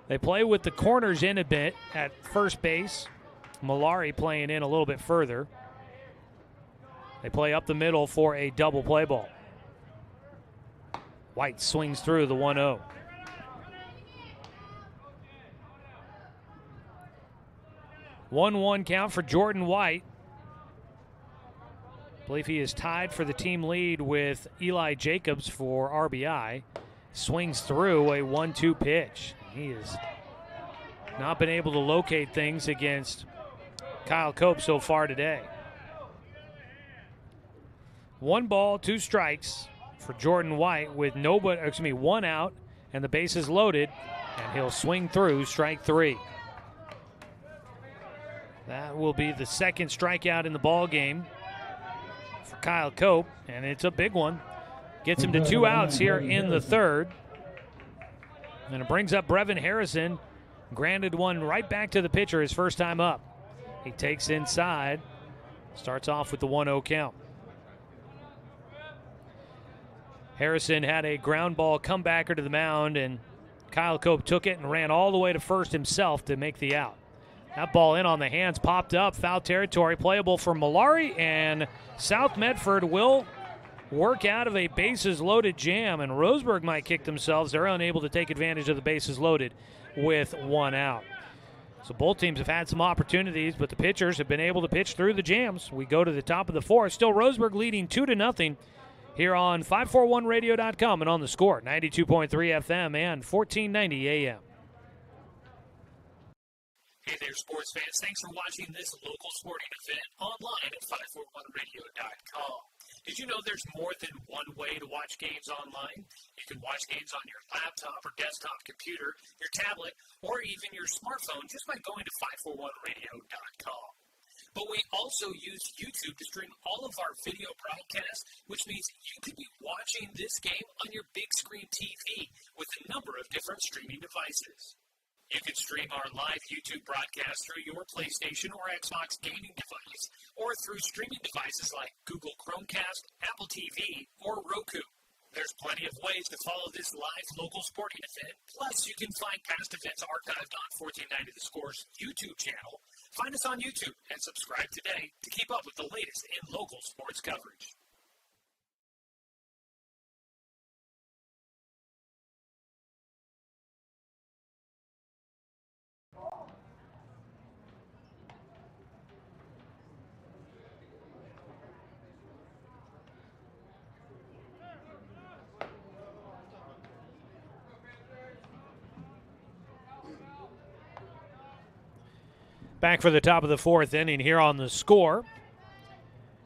They play with the corners in a bit at first base. Malari playing in a little bit further. They play up the middle for a double play ball. White swings through the 1-0. One count for Jordan White. I believe he is tied for the team lead with Eli Jacobs for RBI. Swings through a 1-2 pitch. He has not been able to locate things against Kyle Cope so far today. 1 ball, 2 strikes for Jordan White with one out and the bases loaded, and he'll swing through strike 3. That will be the second strikeout in the ball game for Kyle Cope, and it's a big one. Gets him to 2 outs here in the third. And it brings up Brevin Harrison. Granted one right back to the pitcher his first time up. He takes inside. Starts off with the 1-0 count. Harrison had a ground ball comebacker to the mound, and Kyle Cope took it and ran all the way to first himself to make the out. That ball in on the hands, popped up, foul territory, playable for Malari, and South Medford will work out of a bases-loaded jam, and Roseburg might kick themselves. They're unable to take advantage of the bases loaded with 1 out. So both teams have had some opportunities, but the pitchers have been able to pitch through the jams. We go to the top of the 4th. Still Roseburg leading 2-0 here on 541radio.com and on the Score, 92.3 FM and 1490 AM. Hey there, sports fans. Thanks for watching this local sporting event online at 541radio.com. Did you know there's more than one way to watch games online? You can watch games on your laptop or desktop computer, your tablet, or even your smartphone just by going to 541radio.com. But we also use YouTube to stream all of our video broadcasts, which means you could be watching this game on your big screen TV with a number of different streaming devices. You can stream our live YouTube broadcast through your PlayStation or Xbox gaming device, or through streaming devices like Google Chromecast, Apple TV, or Roku. There's plenty of ways to follow this live local sporting event. Plus, you can find past events archived on 1490 The Score's YouTube channel. Find us on YouTube and subscribe today to keep up with the latest in local sports coverage. Back for the top of the 4th inning here on the Score.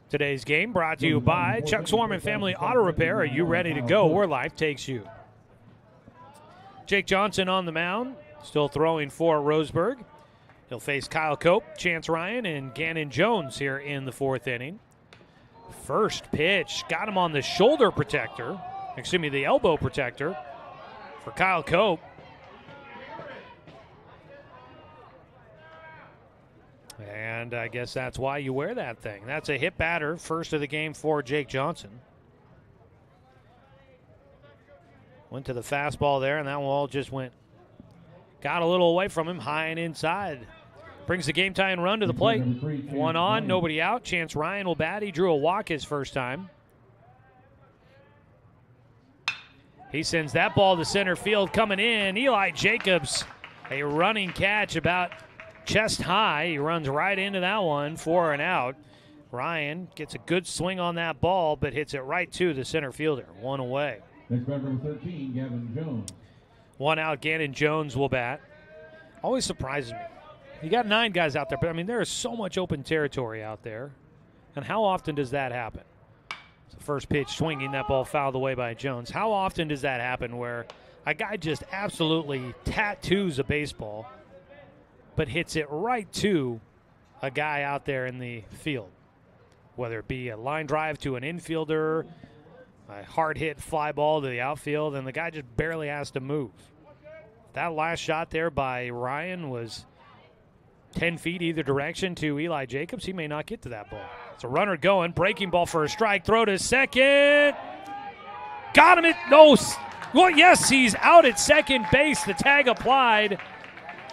Today's game brought to you by Chuck Swarman Family Auto Repair. Are you ready to go where life takes you? Jake Johnson on the mound, still throwing for Roseburg. He'll face Kyle Cope, Chance Ryan, and Gannon Jones here in the 4th inning. First pitch, got him on the shoulder protector, the elbow protector for Kyle Cope. And I guess that's why you wear that thing. That's a hit batter, first of the game for Jake Johnson. Went to the fastball there, and that one all just got a little away from him, high and inside. Brings the game-tying run to the plate. One on, nobody out. Chance Ryan will bat. He drew a walk his first time. He sends that ball to center field. Coming in, Eli Jacobs, a running catch about chest high. He runs right into that one for an out. Ryan gets a good swing on that ball, but hits it right to the center fielder. One away. Next batter, number 13, Gavin Jones. One out, Gannon Jones will bat. Always surprises me. You got 9 guys out there, but I mean, there is so much open territory out there. And how often does that happen? It's the first pitch swinging, that ball fouled away by Jones. How often does that happen where a guy just absolutely tattoos a baseball, but hits it right to a guy out there in the field? Whether it be a line drive to an infielder, a hard hit fly ball to the outfield, and the guy just barely has to move. That last shot there by Ryan was 10 feet either direction to Eli Jacobs. He may not get to that ball. It's a runner going, breaking ball for a strike, throw to second. Got him at, no, well, yes, he's out at second base. The tag applied.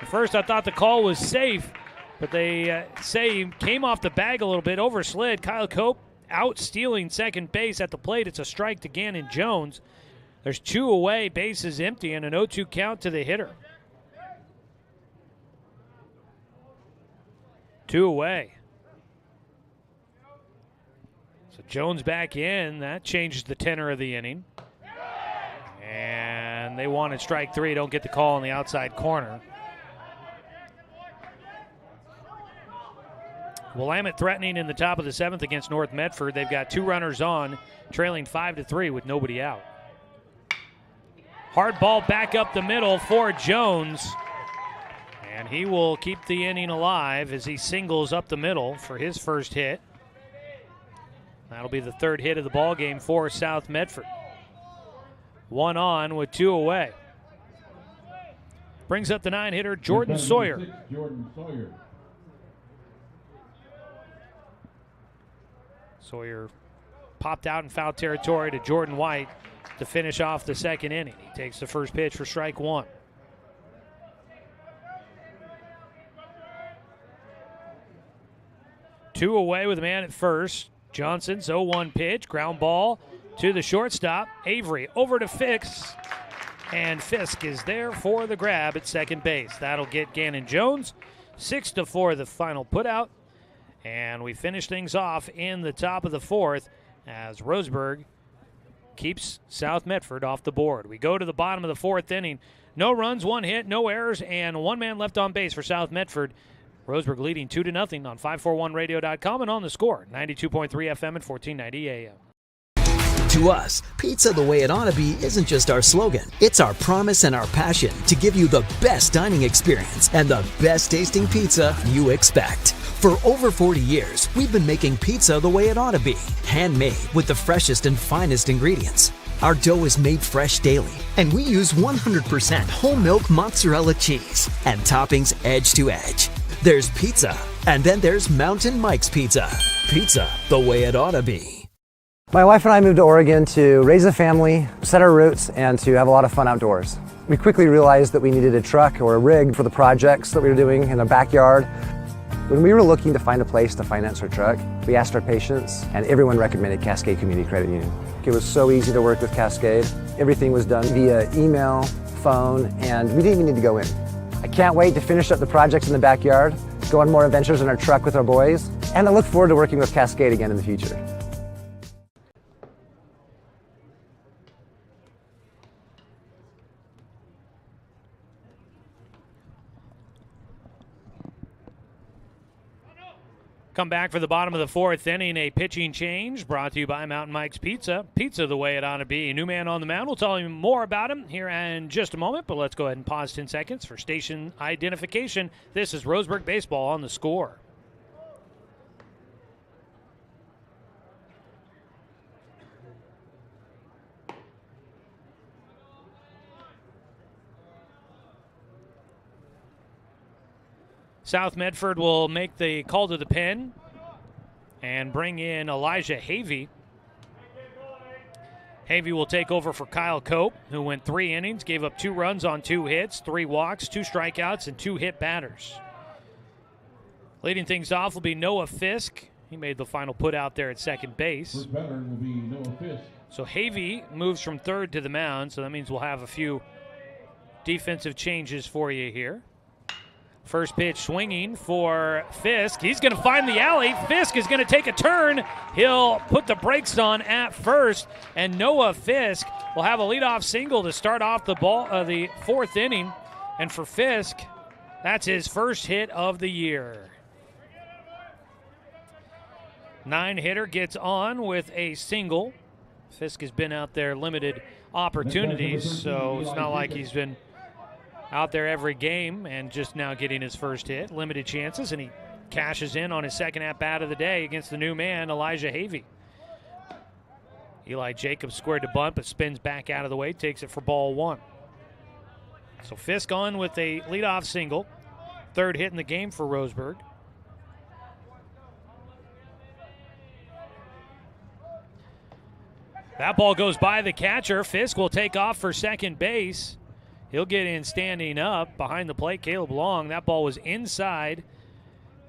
At first I thought the call was safe, but they say he came off the bag a little bit, overslid. Kyle Cope out stealing second base at the plate. It's a strike to Gannon Jones. There's 2 away, bases empty, and an 0-2 count to the hitter. 2 away. So Jones back in. That changes the tenor of the inning. And they wanted strike 3. Don't get the call on the outside corner. Willamette threatening in the top of the 7th against North Medford. They've got 2 runners on, trailing 5-3 with nobody out. Hard ball back up the middle for Jones. And he will keep the inning alive as he singles up the middle for his first hit. That'll be the 3rd hit of the ball game for South Medford. 1 on with 2 away. Brings up the 9-hitter, Jordan Sawyer. Sawyer popped out in foul territory to Jordan White to finish off the 2nd inning. He takes the first pitch for strike 1. Two away with a man at first. Johnson's 0-1 pitch, ground ball to the shortstop. Avery over to Fisk, and Fisk is there for the grab at second base. That'll get Gannon Jones. 6-4 the final putout, and we finish things off in the top of the 4th as Roseburg keeps South Medford off the board. We go to the bottom of the 4th inning. No runs, 1 hit, no errors, and 1 man left on base for South Medford. Roseburg leading 2-0 on 541radio.com and on the Score, 92.3 FM and 1490 AM. To us, pizza the way it ought to be isn't just our slogan. It's our promise and our passion to give you the best dining experience and the best tasting pizza you expect. For over 40 years, we've been making pizza the way it ought to be. Handmade with the freshest and finest ingredients. Our dough is made fresh daily, and we use 100% whole milk mozzarella cheese and toppings edge to edge. There's pizza, and then there's Mountain Mike's Pizza. Pizza the way it ought to be. My wife and I moved to Oregon to raise a family, set our roots, and to have a lot of fun outdoors. We quickly realized that we needed a truck or a rig for the projects that we were doing in our backyard. When we were looking to find a place to finance our truck, we asked our patients, and everyone recommended Cascade Community Credit Union. It was so easy to work with Cascade. Everything was done via email, phone, and we didn't even need to go in. I can't wait to finish up the projects in the backyard, go on more adventures in our truck with our boys, and I look forward to working with Cascade again in the future. Come back for the bottom of the 4th inning, a pitching change brought to you by Mountain Mike's Pizza. Pizza the way it ought to be. A new man on the mound. We'll tell you more about him here in just a moment, but let's go ahead and pause 10 seconds for station identification. This is Roseburg Baseball on the Score. South Medford will make the call to the pen and bring in Elijah Havey. Havey will take over for Kyle Cope, who went 3 innings, gave up 2 runs on 2 hits, 3 walks, 2 strikeouts, and 2 hit batters. Leading things off will be Noah Fisk. He made the final put out there at second base. First batter will be Noah Fisk. So Havey moves from third to the mound, so that means we'll have a few defensive changes for you here. First pitch swinging for Fisk. He's going to find the alley. Fisk is going to take a turn. He'll put the brakes on at first, and Noah Fisk will have a leadoff single to start off the fourth inning. And for Fisk, that's his first hit of the year. 9-hitter gets on with a single. Fisk has been out there limited opportunities, so it's not like he's been out there every game and just now getting his first hit. Limited chances, and he cashes in on his second at-bat of the day against the new man, Elijah Havey. Eli Jacobs squared to bunt, but spins back out of the way, takes it for ball one. So Fisk on with a leadoff single. Third hit in the game for Roseburg. That ball goes by the catcher. Fisk will take off for second base. He'll get in standing up behind the plate. Caleb Long. That ball was inside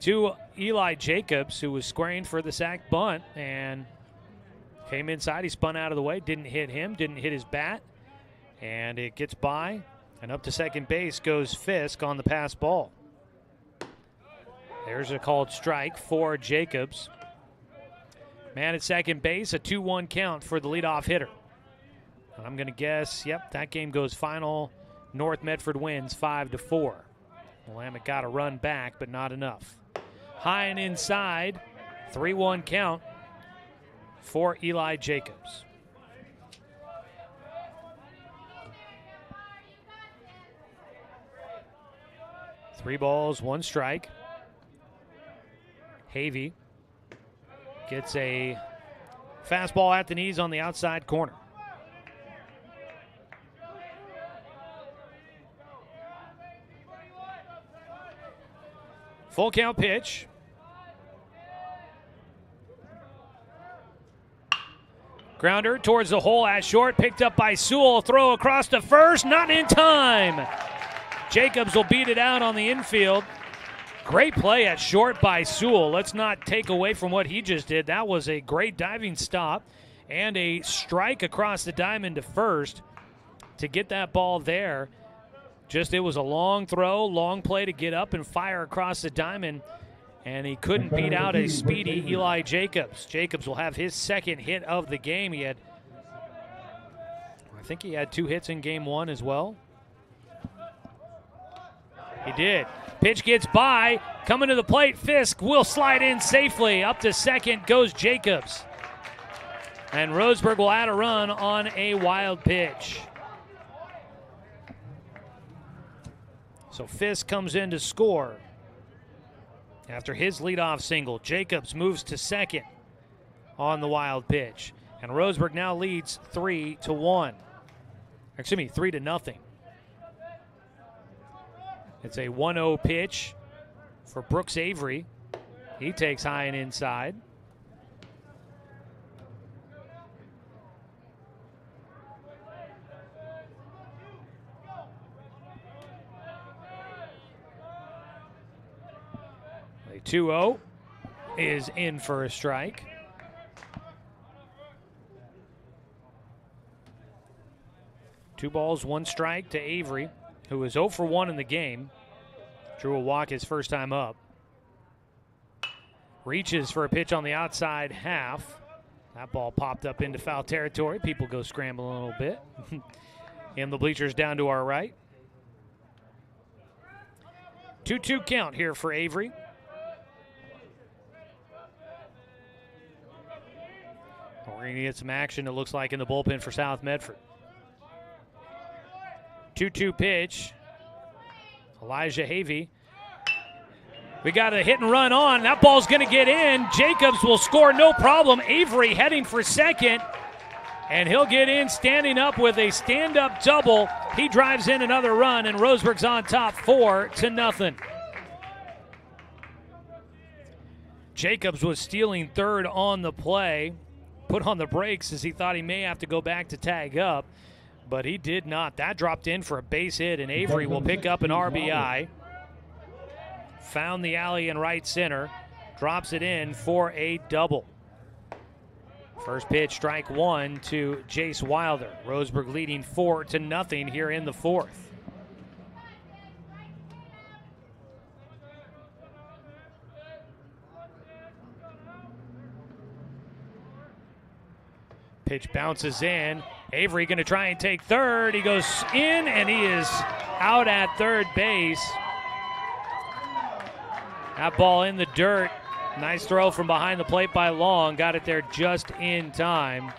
to Eli Jacobs, who was squaring for the sac bunt and came inside. He spun out of the way. Didn't hit him. Didn't hit his bat. And it gets by. And up to second base goes Fisk on the pass ball. There's a called strike for Jacobs. Man at second base, a 2-1 count for the leadoff hitter. I'm going to guess, yep, that game goes final. North Medford wins 5-4. Willamette got a run back, but not enough. High and inside, 3-1 count for Eli Jacobs. Three balls, one strike. Havey gets a fastball at the knees on the outside corner. Full count pitch. Grounder towards the hole at short, picked up by Sewell. Throw across to first, not in time. Jacobs will beat it out on the infield. Great play at short by Sewell. Let's not take away from what he just did. That was a great diving stop and a strike across the diamond to first to get that ball there. It was a long throw, long play to get up and fire across the diamond, and he couldn't beat out a speedy Eli Jacobs. Jacobs will have his second hit of the game. I think he had 2 hits in game one as well. He did. Pitch gets by. Coming to the plate, Fisk will slide in safely. Up to second goes Jacobs. And Roseburg will add a run on a wild pitch. So Fisk comes in to score. After his leadoff single, Jacobs moves to second on the wild pitch. And Roseburg now leads 3-1. Excuse me, 3-0. It's a 1-0 pitch for Brooks Avery. He takes high and inside. A 2-0 is in for a strike. Two balls, one strike to Avery, who was 0 for 1 in the game. Drew a walk his first time up. Reaches for a pitch on the outside half. That ball popped up into foul territory. People go scrambling a little bit. In the bleachers down to our right. 2-2 count here for Avery. We're going to get some action, it looks like, in the bullpen for South Medford. 2-2 pitch. Elijah Havey. We got a hit and run on. That ball's going to get in. Jacobs will score no problem. Avery heading for second. And he'll get in standing up with a stand-up double. He drives in another run, and Roseburg's on top 4-0. Jacobs was stealing third on the play. Put on the brakes as he thought he may have to go back to tag up. But he did not. That dropped in for a base hit, and Avery will pick up an RBI found the alley in right center, drops it in for a double. First pitch, strike one to Jace Wilder. Roseburg leading 4-0 here in the fourth. Pitch bounces in. Avery going to try and take third. He goes in, and he is out at third base. That ball in the dirt. Nice throw from behind the plate by Long. Got it there just in time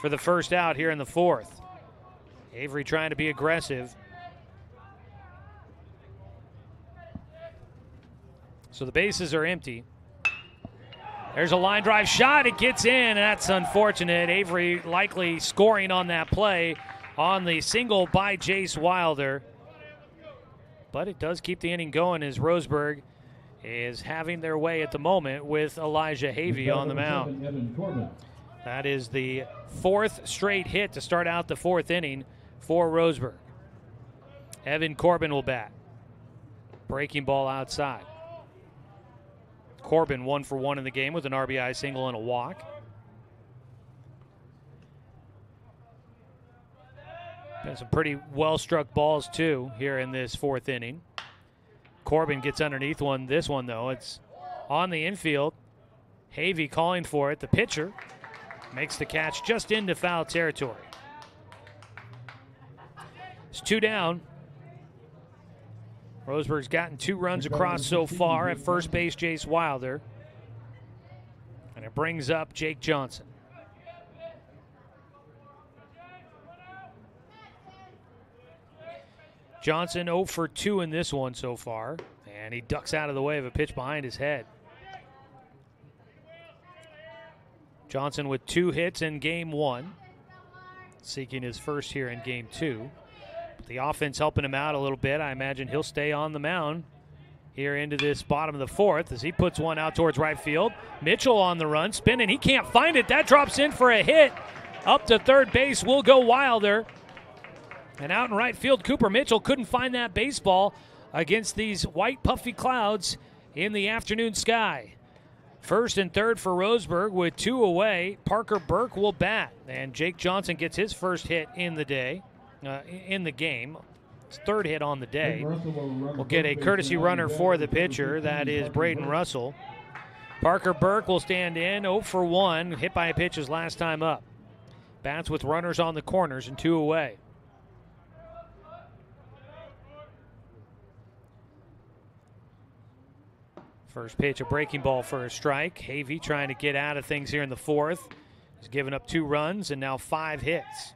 for the first out here in the fourth. Avery trying to be aggressive. So the bases are empty. There's a line drive shot. It gets in, and that's unfortunate. Avery likely scoring on that play on the single by Jace Wilder. But it does keep the inning going as Roseburg is having their way at the moment with Elijah Havey on the mound. That is the fourth straight hit to start out the fourth inning for Roseburg. Evan Corbin will bat. Breaking ball outside. Corbin 1 for 1 in the game with an RBI single and a walk. Been some pretty well-struck balls, too, here in this fourth inning. Corbin gets underneath one. This one, though, it's on the infield. Havey calling for it. The pitcher makes the catch just into foul territory. It's 2 down. Roseburg's gotten 2 runs across so far. At first base, Jace Wilder. And it brings up Jake Johnson. Johnson 0 for 2 in this one so far. And he ducks out of the way of a pitch behind his head. Johnson with 2 hits in game 1. Seeking his first here in game 2. The offense helping him out a little bit. I imagine he'll stay on the mound here into this bottom of the fourth as he puts one out towards right field. Mitchell on the run, spinning. He can't find it. That drops in for a hit. Up to third base will go Wilder. And out in right field, Cooper Mitchell couldn't find that baseball against these white puffy clouds in the afternoon sky. First and third for Roseburg with 2 away. Parker Burke will bat. And Jake Johnson gets his first hit in the day. In the game. His third hit on the day. We'll get a courtesy runner for the pitcher. That is Braden Russell. Parker Burke will stand in 0 for 1. Hit by a pitch his last time up. Bats with runners on the corners and 2 away. First pitch, a breaking ball for a strike. Havey trying to get out of things here in the fourth. He's given up 2 runs and now 5 hits.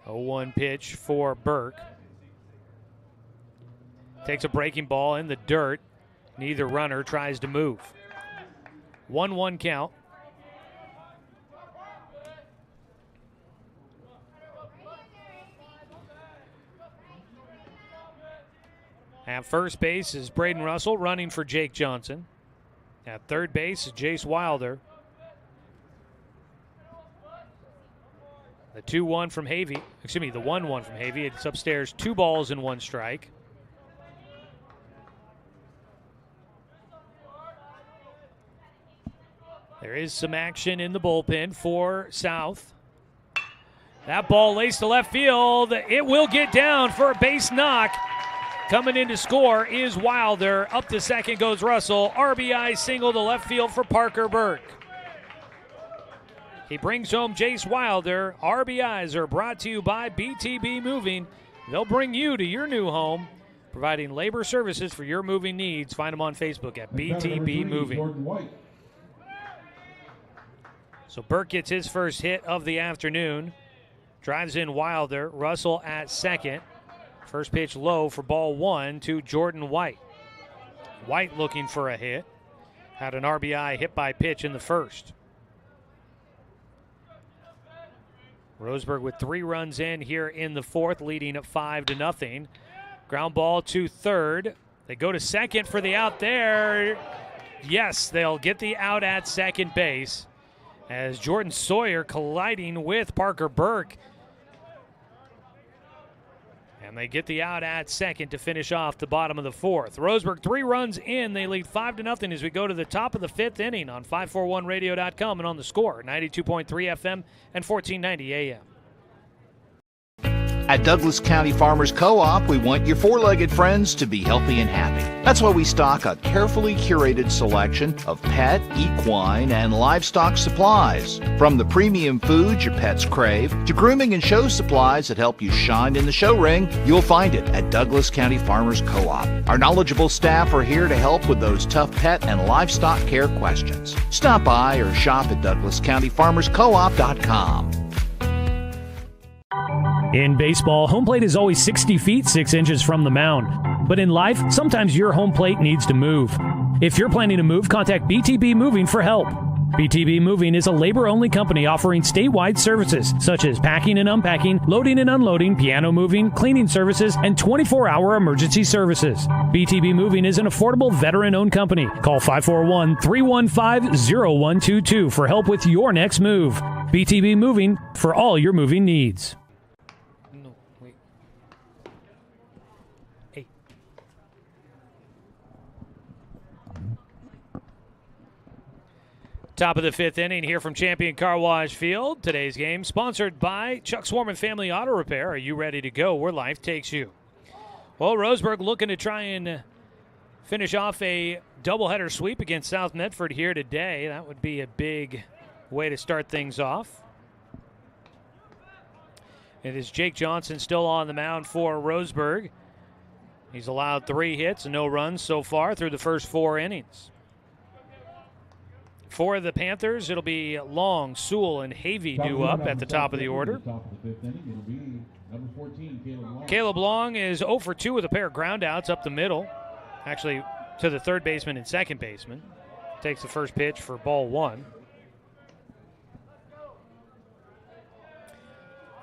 0-1 pitch for Burke. Takes a breaking ball in the dirt. Neither runner tries to move. 1-1 count. At first base is Braden Russell running for Jake Johnson. At third base is Jace Wilder. The 2-1 from Havey, excuse me, the 1-1 from Havey. It's upstairs, 2 balls and 1 strike. There is some action in the bullpen for South. That ball laced to left field. It will get down for a base knock. Coming in to score is Wilder. Up to second goes Russell. RBI single to left field for Parker Burke. He brings home Jace Wilder. RBIs are brought to you by BTB Moving. They'll bring you to your new home, providing labor services for your moving needs. Find them on Facebook at BTB Moving. So Burke gets his first hit of the afternoon. Drives in Wilder. Russell at second. First pitch low for ball 1 to Jordan White. White looking for a hit. Had an RBI hit by pitch in the first. Roseburg with 3 runs in here in the fourth, leading at 5-0. Ground ball to third. They go to second for the out there. Yes, they'll get the out at second base as Jordan Sawyer colliding with Parker Burke. And they get the out at second to finish off the bottom of the fourth. Roseburg 3 runs in. They lead 5-0 as we go to the top of the fifth inning on 541radio.com and on the Score, 92.3 FM and 1490 AM. At Douglas County Farmers Co-op, we want your four-legged friends to be healthy and happy. That's why we stock a carefully curated selection of pet, equine, and livestock supplies. From the premium foods your pets crave to grooming and show supplies that help you shine in the show ring, you'll find it at Douglas County Farmers Co-op. Our knowledgeable staff are here to help with those tough pet and livestock care questions. Stop by or shop at DouglasCountyFarmersCoop.com. In baseball, home plate is always 60 feet 6 inches from the mound. But in life, sometimes your home plate needs to move. If you're planning to move, contact BTB Moving for help. BTB Moving is a labor-only company offering statewide services such as packing and unpacking, loading and unloading, piano moving, cleaning services, and 24-hour emergency services. BTB Moving is an affordable veteran-owned company. Call 541-315-0122 for help with your next move. BTB Moving for all your moving needs. Top of the fifth inning here from Champion Car Wash Field. Today's game sponsored by Chuck Swarman Family Auto Repair. Are you ready to go where life takes you? Well, Roseburg looking to try and finish off a doubleheader sweep against South Medford here today. That would be a big way to start things off. It is Jake Johnson still on the mound for Roseburg. He's allowed 3 hits and no runs so far through the first 4 innings. For the Panthers, it'll be Long, Sewell, and Havey due up at the top of the order. Caleb Long is 0 for 2 with a pair of groundouts up the middle. Actually, to the third baseman and second baseman. Takes the first pitch for ball 1.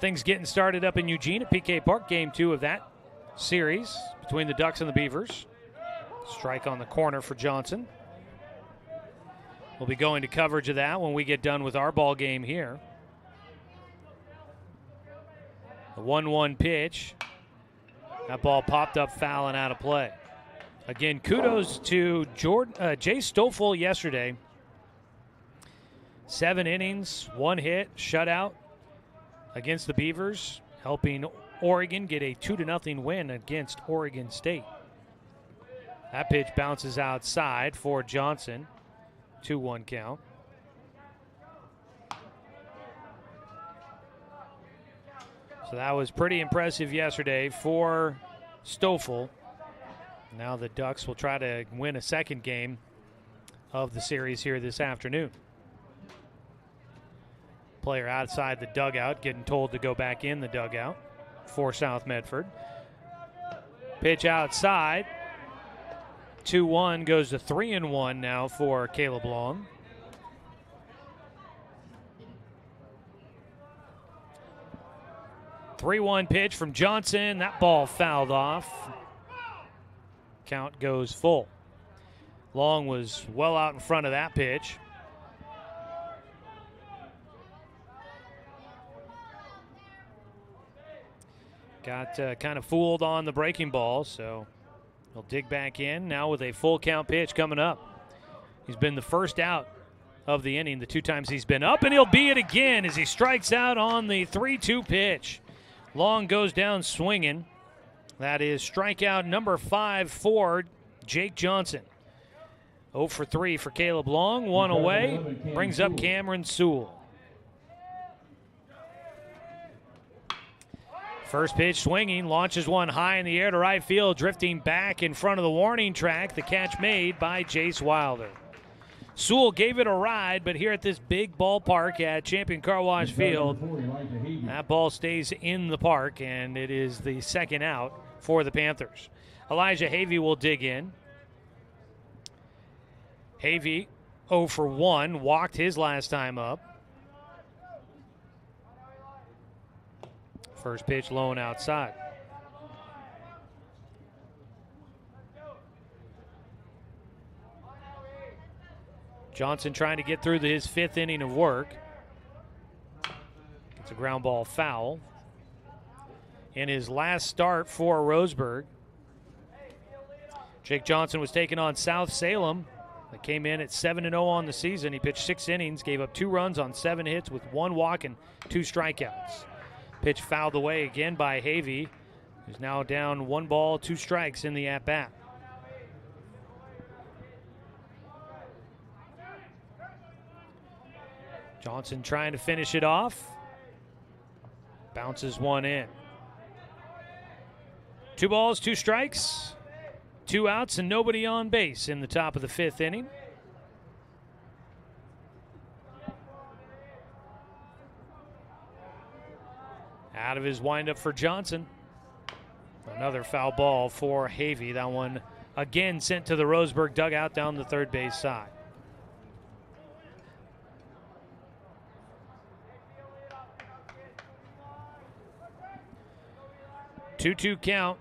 Things getting started up in Eugene at PK Park, game 2 of that series between the Ducks and the Beavers. Strike on the corner for Johnson. We'll be going to coverage of that when we get done with our ball game here. The 1-1 pitch. That ball popped up foul and out of play. Again, kudos to Jay Stoffel yesterday. 7 innings, 1 hit, shutout against the Beavers, helping Oregon get a 2-0 win against Oregon State. That pitch bounces outside for Johnson. 2-1 count. So that was pretty impressive yesterday for Stoffel. Now the Ducks will try to win a second game of the series here this afternoon. Player outside the dugout getting told to go back in the dugout for South Medford. Pitch outside. 2-1 goes to 3-1 now for Caleb Long. Three-1 pitch from Johnson. That ball fouled off. Count goes full. Long was well out in front of that pitch. Got kind of fooled on the breaking ball, so he'll dig back in now with a full count pitch coming up. He's been the first out of the inning the 2 times he's been up, and he'll be it again as he strikes out on the 3-2 pitch. Long goes down swinging. That is strikeout number 5 for Jake Johnson. 0 for 3 for Caleb Long. 1 away. Brings up Cameron Sewell. First pitch swinging, launches one high in the air to right field, drifting back in front of the warning track. The catch made by Jace Wilder. Sewell gave it a ride, but here at this big ballpark at Champion Car Wash Field, that ball stays in the park, and it is the second out for the Panthers. Elijah Havey will dig in. Havey 0 for 1, walked his last time up. First pitch low and outside. Johnson trying to get through his 5th inning of work. Gets a ground ball foul. in his last start for Roseburg. Jake Johnson was taking on South Salem. They came in at 7-0 on the season. He pitched 6 innings, gave up 2 runs on 7 hits with 1 walk and 2 strikeouts. Pitch fouled away again by Havey, who's now down 1 ball, 2 strikes in the at-bat. Johnson trying to finish it off. Bounces one in. 2 balls, 2 strikes, 2 outs, and nobody on base in the top of the 5th inning. Out of his windup for Johnson. Another foul ball for Havey. That one again sent to the Roseburg dugout down the third base side. 2-2 count.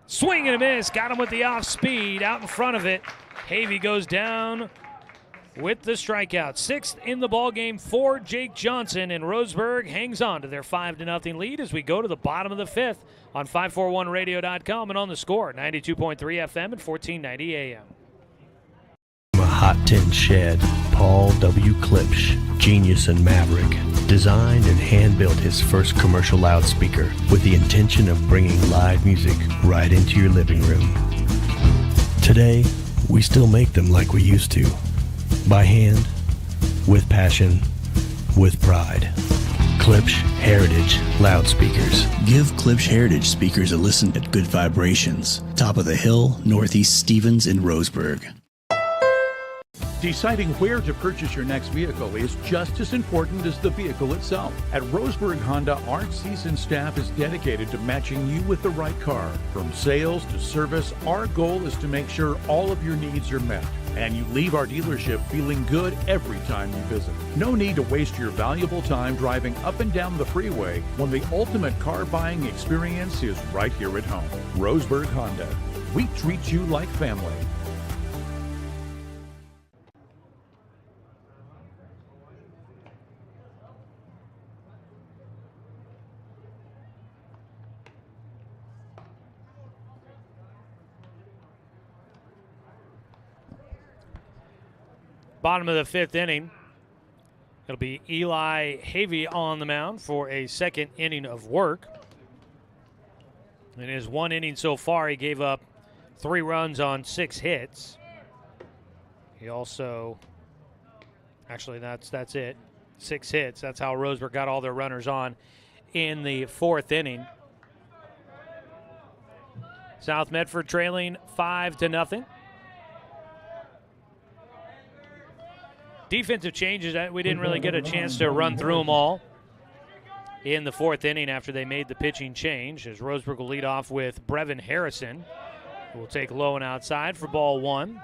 Swing and a miss. Got him with the off speed out in front of it. Havey goes down with the strikeout. 6th in the ball game for Jake Johnson, and Roseburg hangs on to their 5-0 lead as we go to the bottom of the 5th on 541radio.com and on the Score, 92.3 FM and 1490 AM. From a hot tin shed, Paul W. Klipsch, genius and maverick, designed and hand-built his first commercial loudspeaker with the intention of bringing live music right into your living room. Today, we still make them like we used to. By hand, with passion, with pride. Klipsch Heritage Loudspeakers. Give Klipsch Heritage speakers a listen at Good Vibrations, top of the hill, Northeast Stevens in Roseburg. Deciding where to purchase your next vehicle is just as important as the vehicle itself. At Roseburg Honda, our seasoned staff is dedicated to matching you with the right car. From sales to service, our goal is to make sure all of your needs are met, and you leave our dealership feeling good every time you visit. No need to waste your valuable time driving up and down the freeway when the ultimate car buying experience is right here at home. Roseburg Honda. We treat you like family. Bottom of the 5th inning. It'll be Eli Havey on the mound for a 2nd inning of work. In his 1 inning so far, he gave up 3 runs on 6 hits. He also, actually that's it, 6 hits. That's how Roseburg got all their runners on in the 4th inning. South Medford trailing 5-0. Defensive changes, we didn't really get a chance to run through them all in the 4th inning after they made the pitching change, as Roseburg will lead off with Brevin Harrison, who will take low and outside for ball 1.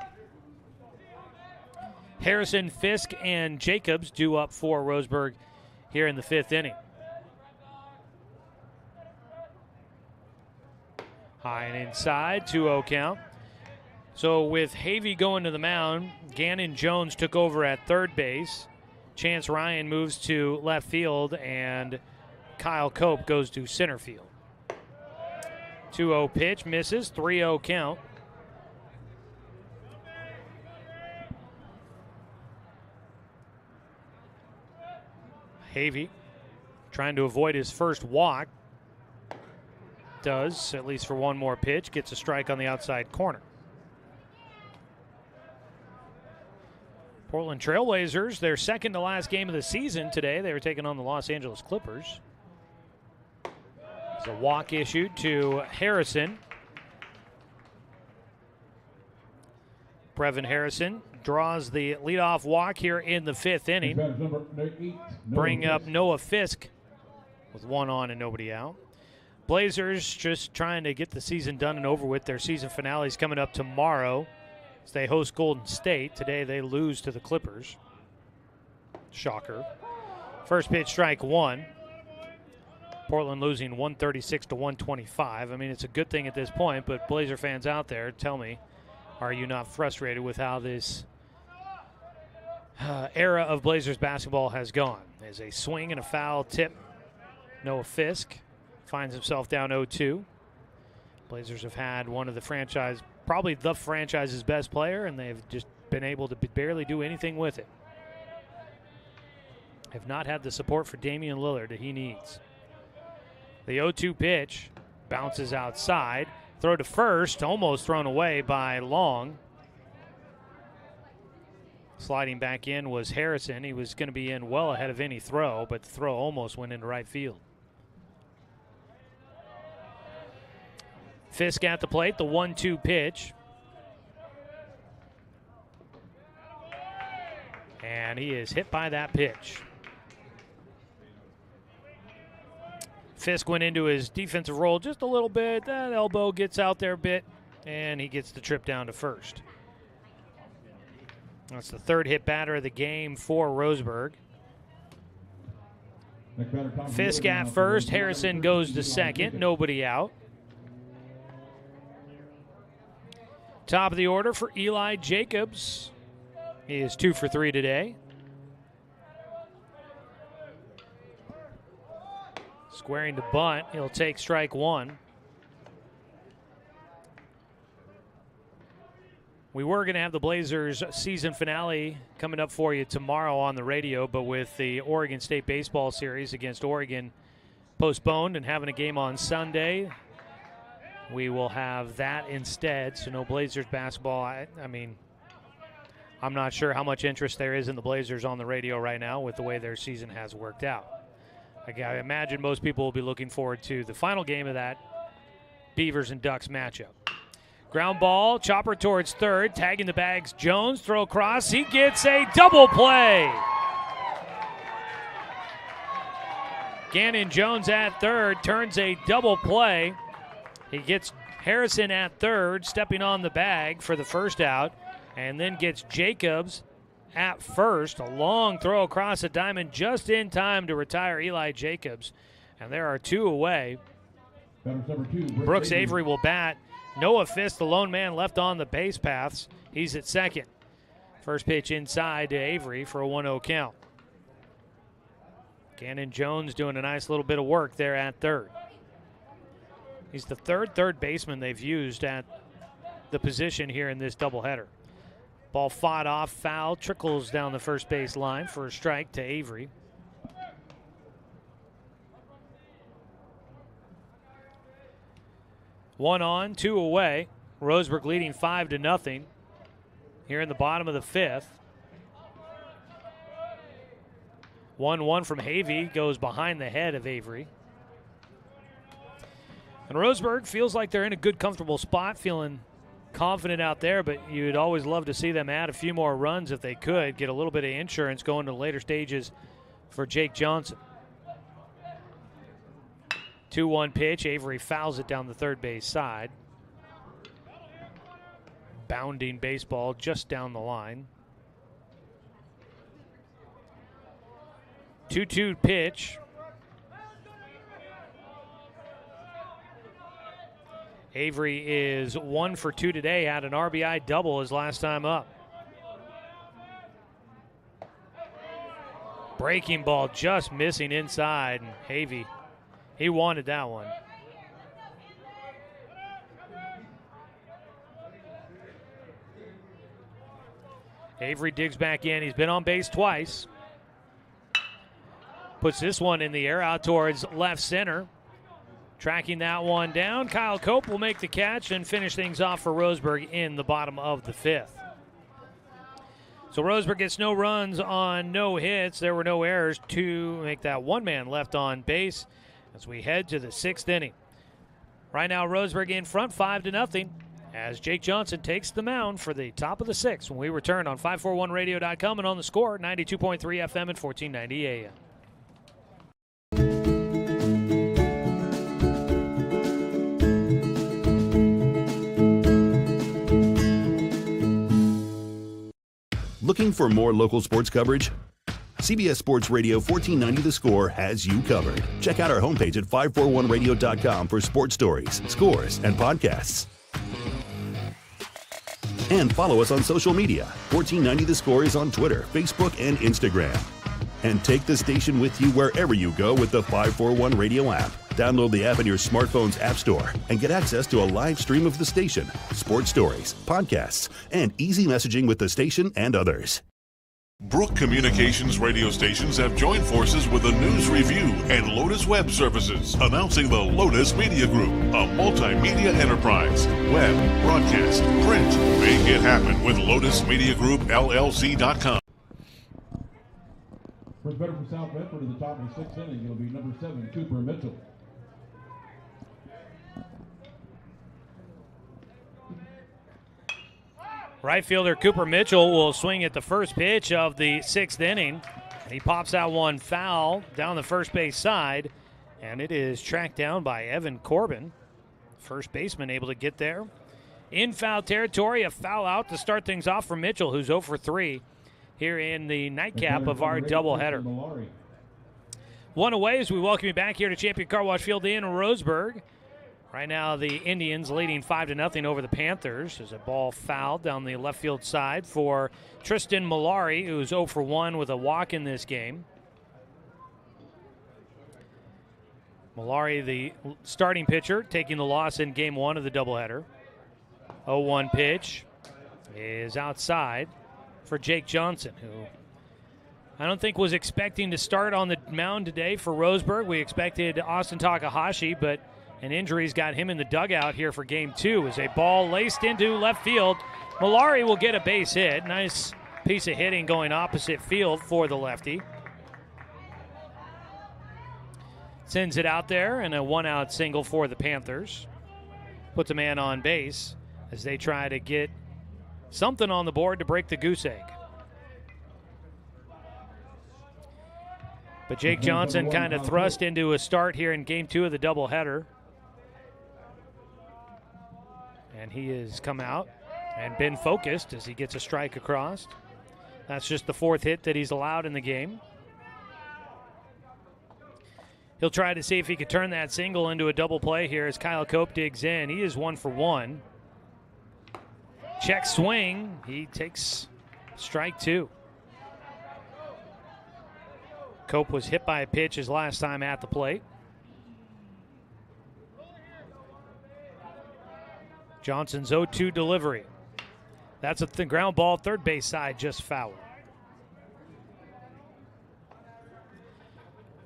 Harrison, Fisk, and Jacobs due up for Roseburg here in the 5th inning. High and inside, 2-0 count. So with Havey going to the mound, Gannon Jones took over at third base. Chance Ryan moves to left field, and Kyle Cope goes to center field. 2-0 pitch, misses, 3-0 count. Havey trying to avoid his first walk. Does, at least for one more pitch, gets a strike on the outside corner. Portland Trailblazers, their 2nd to last game of the season today. They were taking on the Los Angeles Clippers. There's a walk issued to Harrison. Brevin Harrison draws the leadoff walk here in the 5th inning. Bring up Noah Fisk with 1 on and nobody out. Blazers just trying to get the season done and over with. Their season finale is coming up tomorrow. They host Golden State. Today they lose to the Clippers. Shocker. First pitch, strike 1. Portland losing 136-125. I mean, it's a good thing at this point, but Blazer fans out there, tell me, are you not frustrated with how this era of Blazers basketball has gone? There's a swing and a foul tip Noah Fisk finds himself down 0-2. Blazers have had one of the franchise, probably the franchise's best player, and they've just been able to barely do anything with it. Have not had the support for Damian Lillard that he needs. The 0-2 pitch bounces outside. Throw to first, almost thrown away by Long. Sliding back in was Harrison. He was going to be in well ahead of any throw, but the throw almost went into right field. Fisk at the plate, the 1-2 pitch. And he is hit by that pitch. Fisk went into his defensive role just a little bit. That elbow gets out there a bit, and he gets the trip down to first. That's the third hit batter of the game for Roseburg. Fisk at first. Harrison goes to second. Nobody out. Top of the order for Eli Jacobs. He is 2 for 3 today. Squaring to bunt. He'll take strike one. We were going to have the Blazers season finale coming up for you tomorrow on the radio, but with the Oregon State baseball series against Oregon postponed and having a game on Sunday, we will have that instead. So no Blazers basketball. I mean, I'm not sure how much interest there is in the Blazers on the radio right now with the way their season has worked out. I imagine most people will be looking forward to the final game of that Beavers and Ducks matchup. Ground ball, chopper towards third, tagging the bags, Jones, throw across, he gets a double play. Gannon Jones at third, turns a double play. He gets Harrison at third, stepping on the bag for the first out, and then gets Jacobs at first. A long throw across the diamond just in time to retire Eli Jacobs, and there are two away. Brooks Avery will bat. Noah Fisk, the lone man left on the base paths. He's at second. First pitch inside to Avery for a 1-0 count. Gannon Jones doing a nice little bit of work there at third. He's the third baseman they've used at the position here in this doubleheader. Ball fought off, foul, trickles down the first base line for a strike to Avery. One on, two away. Roseburg leading 5-0 here in the bottom of the fifth. 1-1 from Havey goes behind the head of Avery. And Roseburg feels like they're in a good, comfortable spot, feeling confident out there, but you'd always love to see them add a few more runs if they could, get a little bit of insurance going to the later stages for Jake Johnson. 2-1 pitch. Avery fouls it down the third base side. Bounding baseball just down the line. 2-2 pitch. Avery is 1 for 2 today. Had an RBI double his last time up. Breaking ball just missing inside, and Havey, he wanted that one. Avery digs back in. He's been on base twice. Puts this one in the air out towards left center. Tracking that one down. Kyle Cope will make the catch and finish things off for Roseburg in the bottom of the fifth. So Roseburg gets no runs on no hits. There were no errors to make that one man left on base as we head to the sixth inning. Right now, Roseburg in front 5-0 as Jake Johnson takes the mound for the top of the sixth when we return on 541radio.com and on the Score, 92.3 FM and 1490 AM. Looking for more local sports coverage? CBS Sports Radio 1490 The Score has you covered. Check out our homepage at 541radio.com for sports stories, scores, and podcasts. And follow us on social media. 1490 The Score is on Twitter, Facebook, and Instagram. And take the station with you wherever you go with the 541 Radio app. Download the app in your smartphone's app store and get access to a live stream of the station, sports stories, podcasts, and easy messaging with the station and others. Brook Communications radio stations have joined forces with the News Review and Lotus Web Services, announcing the Lotus Media Group, a multimedia enterprise. Web, broadcast, print. Make it happen with Lotus Media Group, LLC.com. First batter for South Medford in the top of the sixth inning. It'll be number 7, Cooper Mitchell. Right fielder Cooper Mitchell will swing at the first pitch of the sixth inning. He pops out one foul down the first base side, and it is tracked down by Evan Corbin. First baseman able to get there. In foul territory, a foul out to start things off for Mitchell, who's 0 for 3 here in the nightcap of our doubleheader. One away as we welcome you back here to Champion Car Wash Field in Roseburg. Right now, the Indians leading 5-0 over the Panthers. There's a ball fouled down the left field side for Tristan Malari, who's 0 for 1 with a walk in this game. Malari, the starting pitcher, taking the loss in game 1 of the doubleheader. 0-1 pitch is outside for Jake Johnson, who I don't think was expecting to start on the mound today for Roseburg. We expected Austin Takahashi, but an injury's got him in the dugout here for game 2 as a ball laced into left field. Malari will get a base hit. Nice piece of hitting going opposite field for the lefty. Sends it out there, and a one-out single for the Panthers. Puts a man on base as they try to get something on the board to break the goose egg. But Jake Johnson kind of thrust into a start here in game 2 of the doubleheader. And he has come out and been focused as he gets a strike across. That's just the 4th hit that he's allowed in the game. He'll try to see if he could turn that single into a double play here as Kyle Cope digs in. He is 1 for 1. Check swing. He takes strike 2. Cope was hit by a pitch his last time at the plate. Johnson's 0-2 delivery. That's a ground ball, third base side, just foul.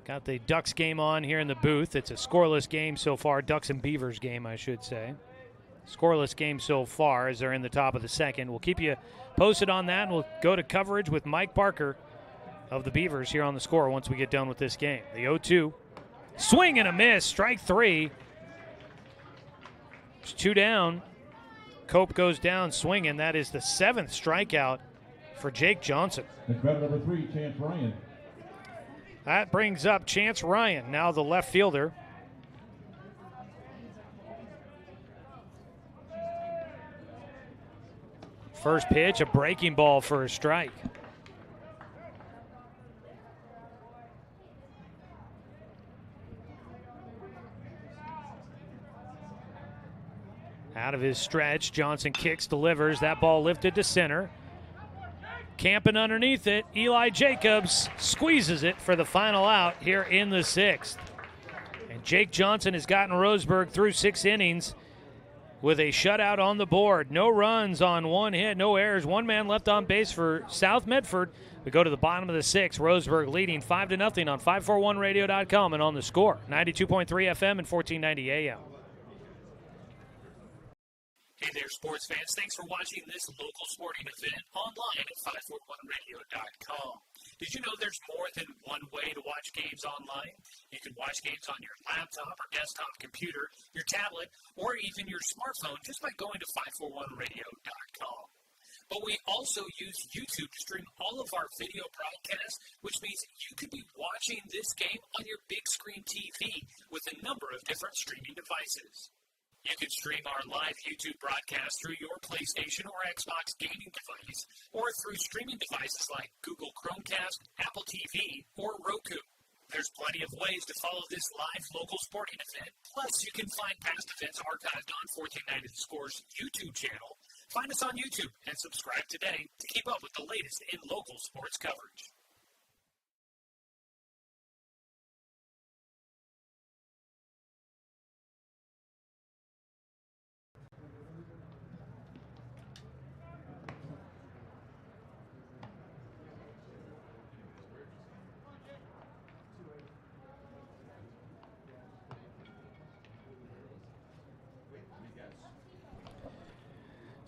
Got the Ducks game on here in the booth. It's a scoreless game so far. Ducks and Beavers game, I should say. Scoreless game so far as they're in the top of the second. We'll keep you posted on that, and we'll go to coverage with Mike Parker of the Beavers here on the score once we get done with this game. The 0-2. Swing and a miss. Strike 3. It's 2 down. Cope goes down swinging. That is the 7th strikeout for Jake Johnson. That's batter number 3, Chance Ryan. That brings up Chance Ryan, now the left fielder. First pitch, a breaking ball for a strike. Out of his stretch, Johnson kicks, delivers. That ball lifted to center. Camping underneath it, Eli Jacobs squeezes it for the final out here in the 6th. And Jake Johnson has gotten Roseburg through 6 innings with a shutout on the board. No runs on 1 hit, no errors. 1 man left on base for South Medford. We go to the bottom of the 6th. Roseburg leading 5-0 on 541radio.com and on the score. 92.3 FM and 1490 AM. Hey there, sports fans. Thanks for watching this local sporting event online at 541radio.com. Did you know there's more than one way to watch games online? You can watch games on your laptop or desktop computer, your tablet, or even your smartphone just by going to 541radio.com. But we also use YouTube to stream all of our video broadcasts, which means you could be watching this game on your big screen TV with a number of different streaming devices. You can stream our live YouTube broadcast through your PlayStation or Xbox gaming device, or through streaming devices like Google Chromecast, Apple TV, or Roku. There's plenty of ways to follow this live local sporting event. Plus, you can find past events archived on 1490 The Score's YouTube channel. Find us on YouTube and subscribe today to keep up with the latest in local sports coverage.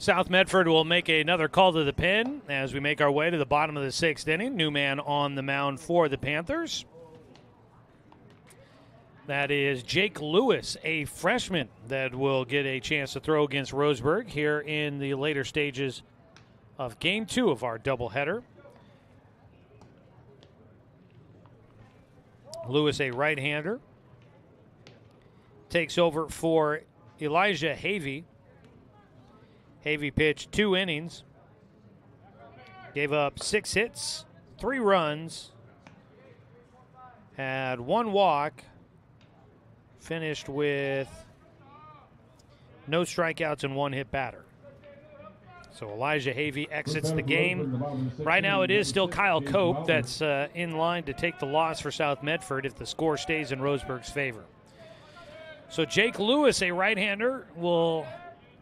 South Medford will make another call to the pen as we make our way to the bottom of the 6th inning. New man on the mound for the Panthers. That is Jake Lewis, a freshman that will get a chance to throw against Roseburg here in the later stages of Game 2 of our doubleheader. Lewis, a right-hander, takes over for Elijah Havey. Havey pitched 2 innings, gave up 6 hits, 3 runs, had 1 walk, finished with no strikeouts and 1 hit batter. So Elijah Havey exits the game. Right now it is still Kyle Cope that's in line to take the loss for South Medford if the score stays in Roseburg's favor. So Jake Lewis, a right-hander, will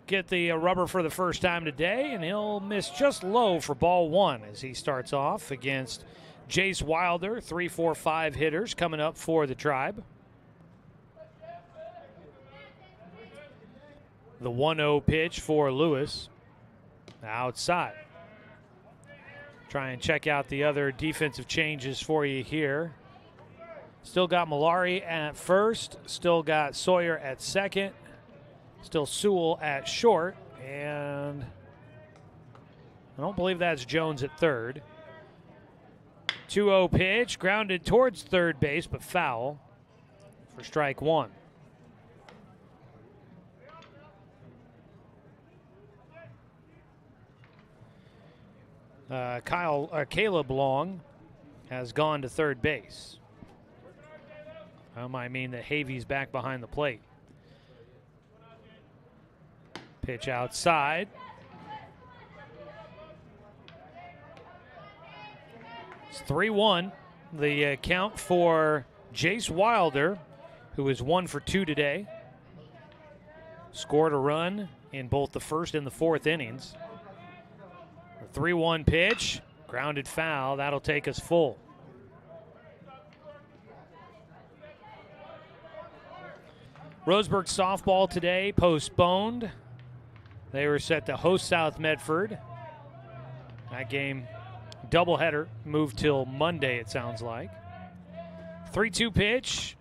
get the rubber for the first time today, and he'll miss just low for ball 1 as he starts off against Jace Wilder, 3-4-5 hitters coming up for the Tribe. The 1-0 pitch for Lewis. Outside. Try and check out the other defensive changes for you here. Still got Malari at first. Still got Sawyer at second. Still Sewell at short. And I don't believe that's Jones at third. 2-0 pitch. Grounded towards third base, but foul for strike 1. Caleb Long has gone to third base. That might mean that Havey's back behind the plate. Pitch outside. It's 3-1. The count for Jace Wilder, who is 1 for 2 today. Scored a run in both the first and the fourth innings. 3-1 pitch, grounded foul. That'll take us full. Roseburg softball today postponed. They were set to host South Medford. That game, doubleheader, moved till Monday, it sounds like. 3-2 pitch,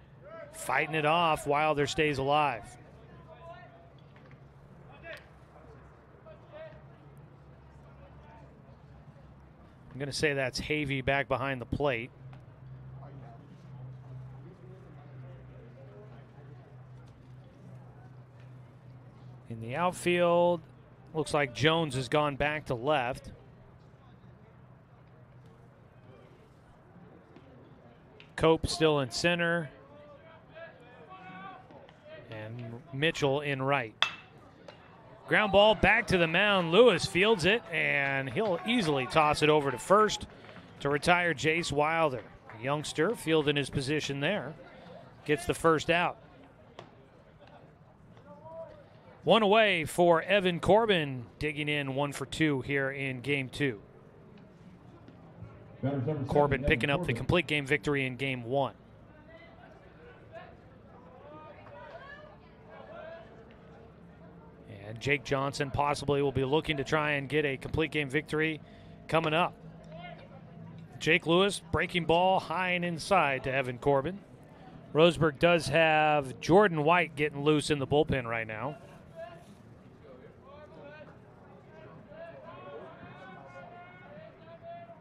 fighting it off. Wilder stays alive. I'm going to say that's Havey back behind the plate. In the outfield, looks like Jones has gone back to left. Cope still in center. And Mitchell in right. Ground ball back to the mound. Lewis fields it, and he'll easily toss it over to first to retire Jace Wilder. A youngster fielding his position there. Gets the first out. 1 away for Evan Corbin, digging in 1 for 2 here in Game 2. Corbin picking up the complete game victory in Game 1. And Jake Johnson possibly will be looking to try and get a complete game victory coming up. Jake Lewis, breaking ball high and inside to Evan Corbin. Roseburg does have Jordan White getting loose in the bullpen right now.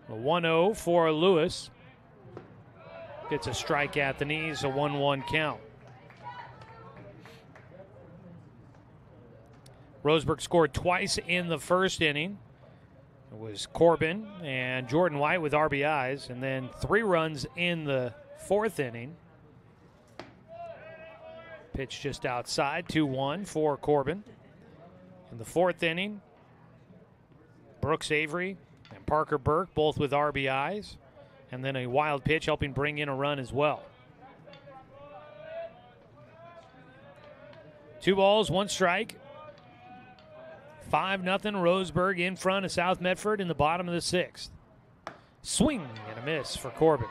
A 1-0 for Lewis. Gets a strike at the knees, a 1-1 count. Roseburg scored twice in the first inning. It was Corbin and Jordan White with RBIs, and then 3 runs in the fourth inning. Pitch just outside, 2-1 for Corbin. In the fourth inning, Brooks Avery and Parker Burke both with RBIs, and then a wild pitch helping bring in a run as well. 2 balls, 1 strike. 5-0 Roseburg in front of South Medford in the bottom of the 6th. Swing and a miss for Corbin.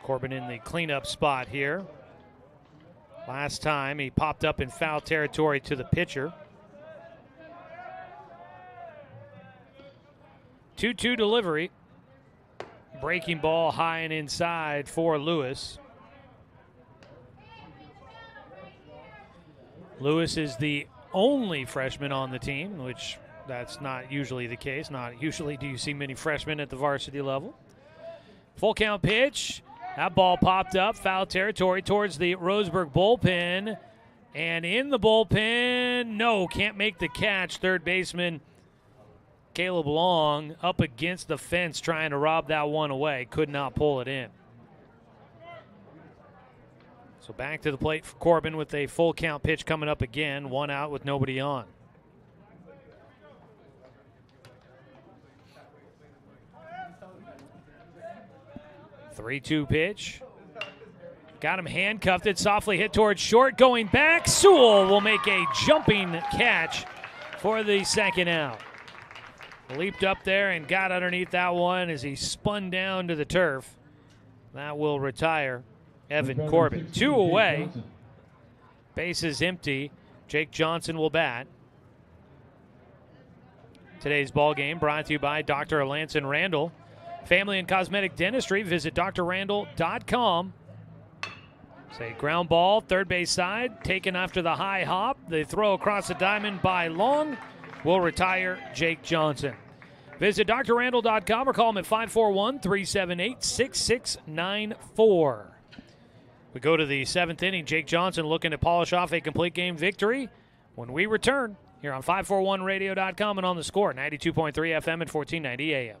Corbin in the cleanup spot here. Last time he popped up in foul territory to the pitcher. 2-2 delivery. Breaking ball high and inside for Lewis. Lewis is the only freshman on the team, which that's not usually the case. Not usually do you see many freshmen at the varsity level. Full count pitch. That ball popped up, foul territory towards the Roseburg bullpen. And in the bullpen, no, can't make the catch. Third baseman Caleb Long up against the fence trying to rob that one away. Could not pull it in. So back to the plate for Corbin with a full count pitch coming up again. One out with nobody on. Three-two pitch. Got him handcuffed. It softly hit towards short. Going back. Sewell will make a jumping catch for the second out. Leaped up there and got underneath that one as he spun down to the turf. That will retire Evan Corbin. 2 away. Bases empty. Jake Johnson will bat. Today's ball game brought to you by Dr. Alanson Randall. Family and Cosmetic Dentistry. Visit drrandall.com. Say ground ball, third base side, taken after the high hop. The throw across the diamond by Long will retire Jake Johnson. Visit drrandall.com or call him at 541-378-6694. We go to the seventh inning. Jake Johnson looking to polish off a complete game victory when we return here on 541radio.com and on the Score, 92.3 FM and 1490 AM.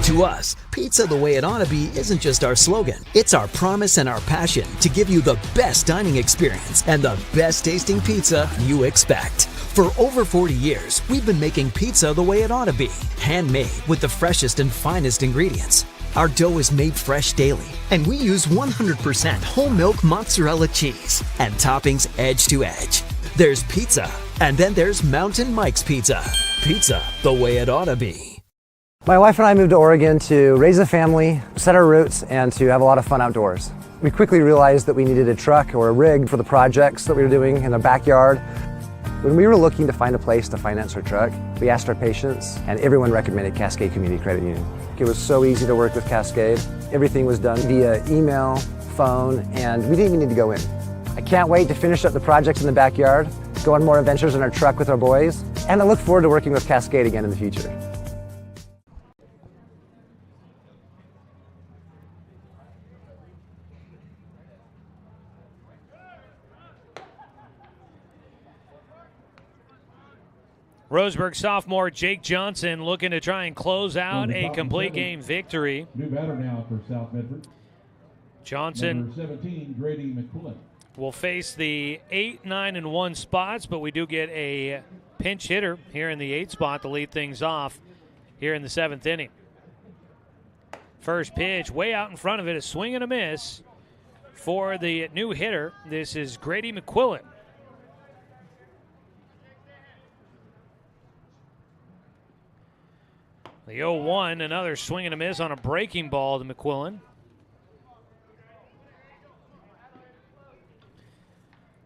To us, pizza the way it ought to be isn't just our slogan. It's our promise and our passion to give you the best dining experience and the best tasting pizza you expect. For over 40 years, we've been making pizza the way it ought to be. Handmade with the freshest and finest ingredients. Our dough is made fresh daily, and we use 100% whole milk mozzarella cheese and toppings edge to edge. There's pizza, and then there's Mountain Mike's Pizza. Pizza the way it ought to be. My wife and I moved to Oregon to raise a family, set our roots, and to have a lot of fun outdoors. We quickly realized that we needed a truck or a rig for the projects that we were doing in the backyard. When we were looking to find a place to finance our truck, we asked our patients, and everyone recommended Cascade Community Credit Union. It was so easy to work with Cascade. Everything was done via email, phone, and we didn't even need to go in. I can't wait to finish up the projects in the backyard, go on more adventures in our truck with our boys, and I look forward to working with Cascade again in the future. Roseburg sophomore Jake Johnson looking to try and close out a complete game victory. New batter now for South Medford. Johnson Number 17, Grady McQuillan. will face the 8, 9, and 1 spots, but we do get a pinch hitter here in the 8 spot to lead things off here in the 7th inning. First pitch way out in front of it, a swing and a miss for the new hitter. This is Grady McQuillan. The 0-1, another swing and a miss on a breaking ball to McQuillan.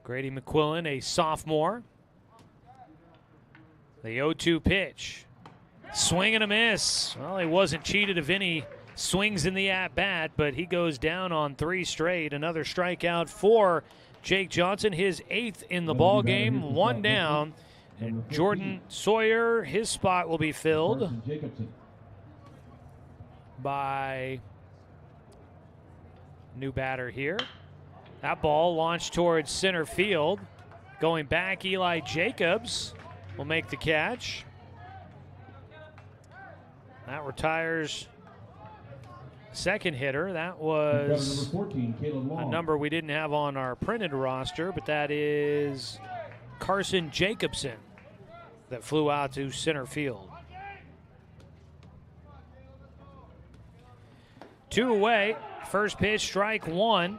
Grady McQuillan, a sophomore. The 0-2 pitch. Swing and a miss. Well, he wasn't cheated of any swings in the at-bat, but he goes down on 3 straight. Another strikeout for Jake Johnson, his 8th in the ball game. 1 down. And Jordan Sawyer, his spot will be filled by new batter here. That ball launched towards center field. Going back, Eli Jacobs will make the catch. That retires second hitter. That was number 14, a number we didn't have on our printed roster, but that is Carson Jacobson that flew out to center field. 2 away. First pitch, strike 1.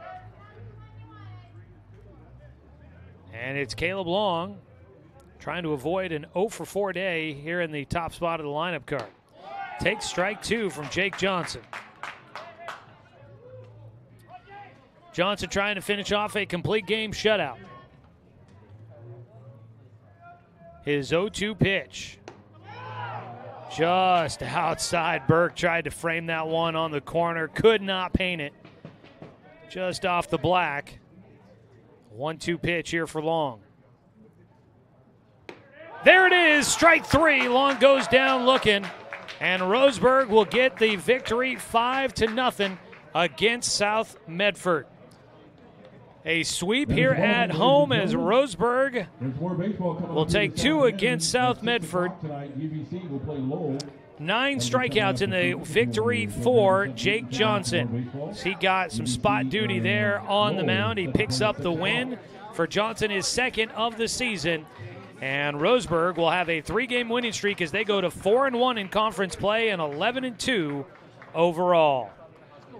And it's Caleb Long trying to avoid an 0-for-4 day here in the top spot of the lineup card. Takes strike 2 from Jake Johnson. Johnson trying to finish off a complete game shutout. His 0-2 pitch. Just outside. Burke tried to frame that one on the corner. Could not paint it. Just off the black. 1-2 pitch here for Long. There it is, strike three. Long goes down looking. And Roseburg will get the victory 5-0 against South Medford. A sweep here at home as Roseburg will take two against South Medford. 9 strikeouts in the victory for Jake Johnson. He got some spot duty there on the mound. He picks up the win for Johnson, his second of the season. And Roseburg will have a 3-game winning streak as they go to 4-1 in conference play and 11-2 overall.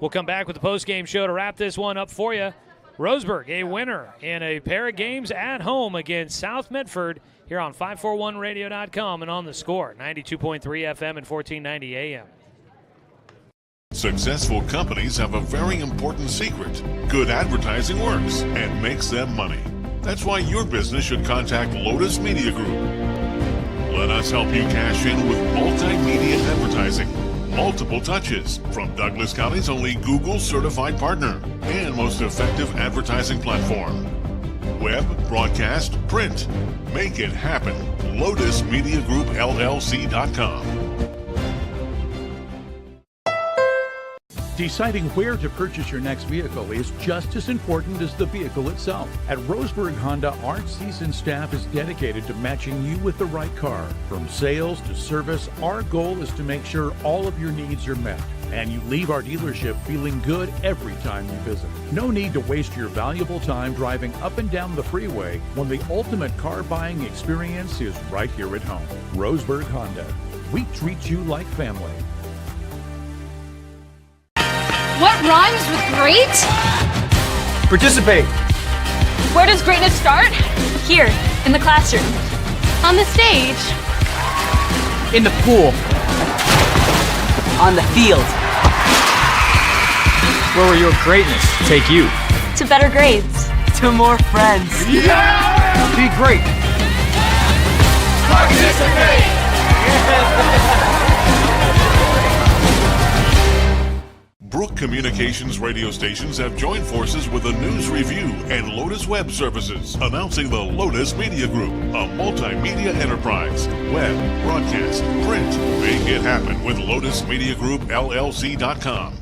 We'll come back with the postgame show to wrap this one up for you. Roseburg, a winner in a pair of games at home against South Medford here on 541radio.com and on the Score, 92.3 FM and 1490 AM. Successful companies have a very important secret. Good advertising works and makes them money. That's why your business should contact Lotus Media Group. Let us help you cash in with multimedia advertising. Multiple touches from Douglas County's only Google certified partner and most effective advertising platform. Web, broadcast, print. Make it happen. LotusMediaGroupLLC.com. Deciding where to purchase your next vehicle is just as important as the vehicle itself. At Roseburg Honda, our seasoned staff is dedicated to matching you with the right car. From sales to service, our goal is to make sure all of your needs are met, and you leave our dealership feeling good every time you visit. No need to waste your valuable time driving up and down the freeway when the ultimate car buying experience is right here at home. Roseburg Honda. We treat you like family. What rhymes with great? Participate. Where does greatness start? Here, in the classroom. On the stage. In the pool. On the field. Where will your greatness take you? To better grades. To more friends. Yeah! Be great. Participate! Brook Communications radio stations have joined forces with a news review and Lotus Web Services, announcing the Lotus Media Group, a multimedia enterprise. Web, broadcast, print. Make it happen with LotusMediaGroupLLC.com.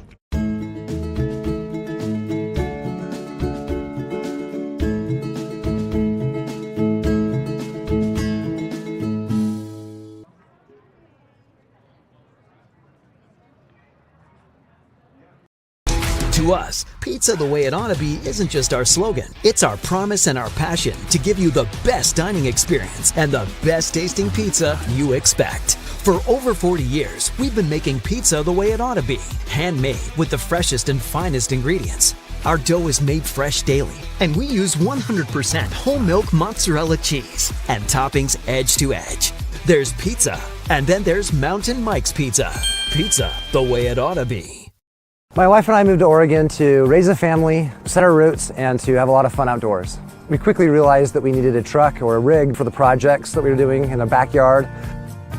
To us, pizza the way it ought to be isn't just our slogan. It's our promise and our passion to give you the best dining experience and the best tasting pizza you expect. For over 40 years, we've been making pizza the way it ought to be. Handmade with the freshest and finest ingredients. Our dough is made fresh daily, and we use 100% whole milk mozzarella cheese and toppings edge to edge. There's pizza, and then there's Mountain Mike's Pizza. Pizza the way it ought to be. My wife and I moved to Oregon to raise a family, set our roots, and to have a lot of fun outdoors. We quickly realized that we needed a truck or a rig for the projects that we were doing in our backyard.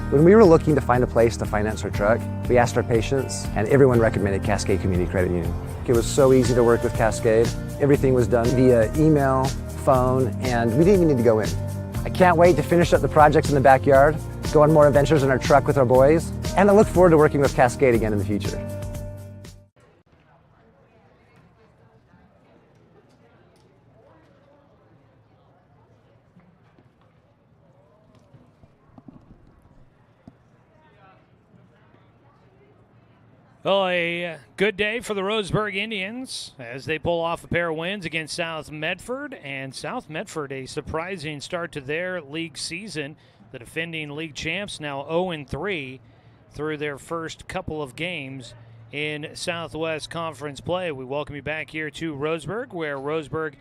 When we were looking to find a place to finance our truck, we asked our patients, and everyone recommended Cascade Community Credit Union. It was so easy to work with Cascade. Everything was done via email, phone, and we didn't even need to go in. I can't wait to finish up the projects in the backyard, go on more adventures in our truck with our boys, and I look forward to working with Cascade again in the future. Well, a good day for the Roseburg Indians as they pull off a pair of wins against South Medford. And South Medford, a surprising start to their league season. The defending league champs now 0-3 through their first couple of games in Southwest Conference play. We welcome you back here to Roseburg, where Roseburg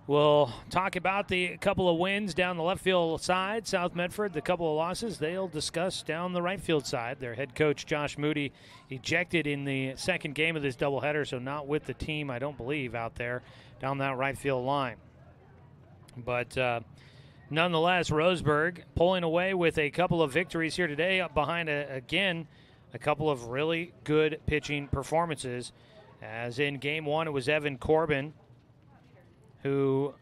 will talk about the couple of wins down the left field side. South Medford, the couple of losses, they'll discuss down the right field side. Their head coach, Josh Moody, ejected in the second game of this doubleheader, so not with the team, I don't believe, out there down that right field line. But Nonetheless, Roseburg pulling away with a couple of victories here today behind, again, a couple of really good pitching performances. As in Game 1, it was Evan Corbin who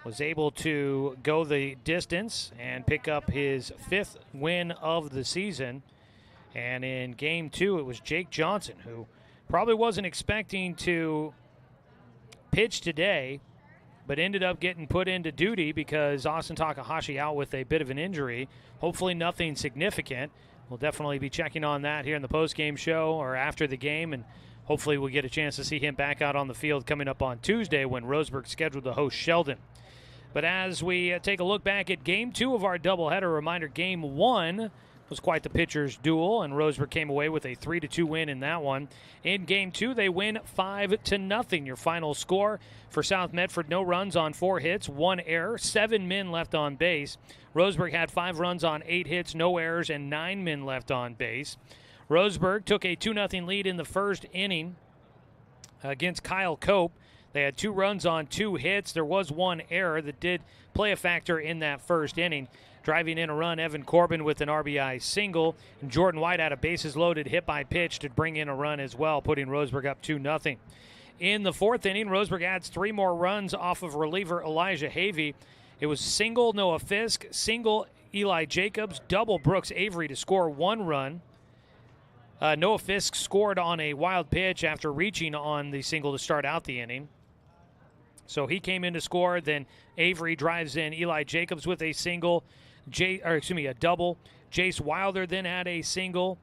was able to go the distance and pick up his 5th win of the season. And in Game 2, it was Jake Johnson, who probably wasn't expecting to pitch today, but ended up getting put into duty because Austin Takahashi out with a bit of an injury. Hopefully nothing significant. We'll definitely be checking on that here in the postgame show or after the game, and hopefully we'll get a chance to see him back out on the field coming up on Tuesday when Roseburg's scheduled to host Sheldon. But as we take a look back at Game 2 of our doubleheader, reminder, Game 1 was quite the pitcher's duel, and Roseburg came away with a 3-2 win in that one. In Game 2, they win 5-0. Your final score for South Medford: no runs on 4 hits, 1 error, 7 men left on base. Roseburg had 5 runs on 8 hits, no errors, and 9 men left on base. Roseburg took a 2-0 lead in the first inning against Kyle Cope. They had 2 runs on 2 hits. There was 1 error that did play a factor in that first inning. Driving in a run, Evan Corbin with an RBI single. And Jordan White had a bases-loaded hit by pitch to bring in a run as well, putting Roseburg up 2-0. In the 4th inning, Roseburg adds 3 more runs off of reliever Elijah Havey. It was single Noah Fisk, single Eli Jacobs, double Brooks Avery to score 1 run. Noah Fisk scored on a wild pitch after reaching on the single to start out the inning. So he came in to score. Then Avery drives in Eli Jacobs with a single. A double. Jace Wilder then had a single.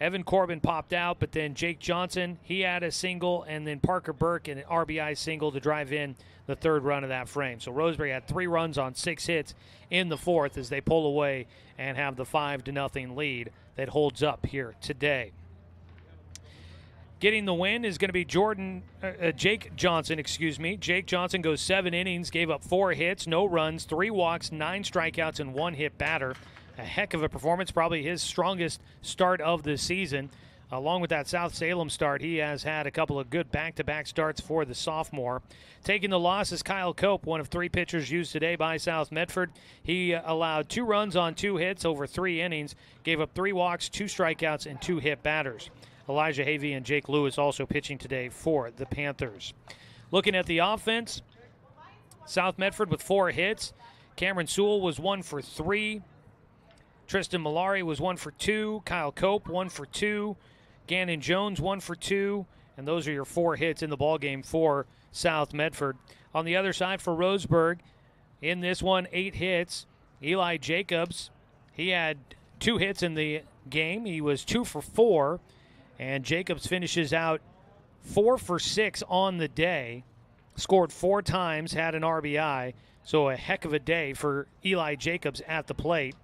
Evan Corbin popped out, but then Jake Johnson, he had a single, and then Parker Burke an RBI single to drive in the 3rd run of that frame. So Roseburg had 3 runs on 6 hits in the 4th as they pull away and have the 5-0 lead that holds up here today. Getting the win is going to be Jake Johnson. Jake Johnson goes 7 innings, gave up 4 hits, no runs, 3 walks, 9 strikeouts, and 1 hit batter. A heck of a performance, probably his strongest start of the season. Along with that South Salem start, he has had a couple of good back-to-back starts for the sophomore. Taking the loss is Kyle Cope, one of 3 pitchers used today by South Medford. He allowed 2 runs on 2 hits over 3 innings, gave up 3 walks, 2 strikeouts, and 2 hit batters. Elijah Havey and Jake Lewis also pitching today for the Panthers. Looking at the offense, South Medford with 4 hits. Cameron Sewell was 1 for 3. Tristan Malari was 1 for 2. Kyle Cope 1 for 2. Gannon Jones 1 for 2. And those are your 4 hits in the ballgame for South Medford. On the other side for Roseburg, in this one, 8 hits. Eli Jacobs, he had 2 hits in the game. He was 2 for 4. And Jacobs finishes out 4 for 6 on the day, scored 4 times, had an RBI. So a heck of a day for Eli Jacobs at the plate.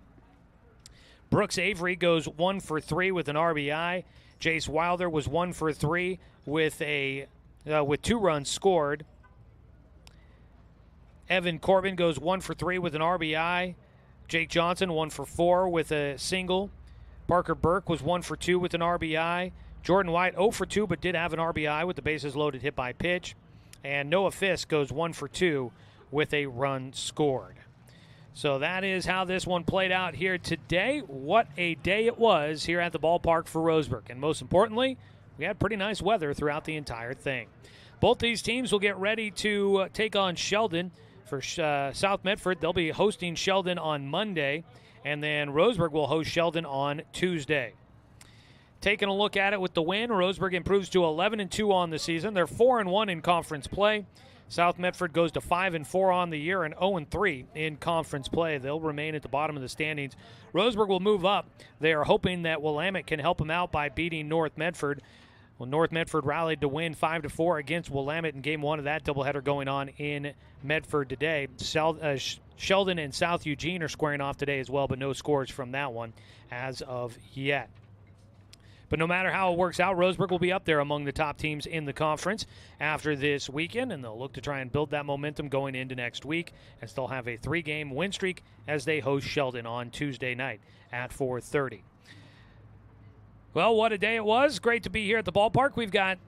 Brooks Avery goes 1 for 3 with an RBI. Jace Wilder was 1 for 3 with 2 runs scored. Evan Corbin goes 1 for 3 with an RBI. Jake Johnson 1 for 4 with a single. Parker Burke was 1 for 2 with an RBI. Jordan White 0 for 2 but did have an RBI with the bases loaded hit by pitch. And Noah Fisk goes 1 for 2 with a run scored. So that is how this one played out here today. What a day it was here at the ballpark for Roseburg. And most importantly, we had pretty nice weather throughout the entire thing. Both these teams will get ready to take on Sheldon. For South Medford, they'll be hosting Sheldon on Monday. And then Roseburg will host Sheldon on Tuesday. Taking a look at it with the win, Roseburg improves to 11-2 on the season. They're 4-1 in conference play. South Medford goes to 5-4 on the year and 0-3 in conference play. They'll remain at the bottom of the standings. Roseburg will move up. They are hoping that Willamette can help them out by beating North Medford. Well, North Medford rallied to win 5-4 against Willamette in Game 1 of that doubleheader going on in Medford today. Sheldon and South Eugene are squaring off today as well, but no scores from that one as of yet. But no matter how it works out, Roseburg will be up there among the top teams in the conference after this weekend, and they'll look to try and build that momentum going into next week, as they'll have a 3-game win streak as they host Sheldon on Tuesday night at 4:30. Well, what a day it was. Great to be here at the ballpark. We've got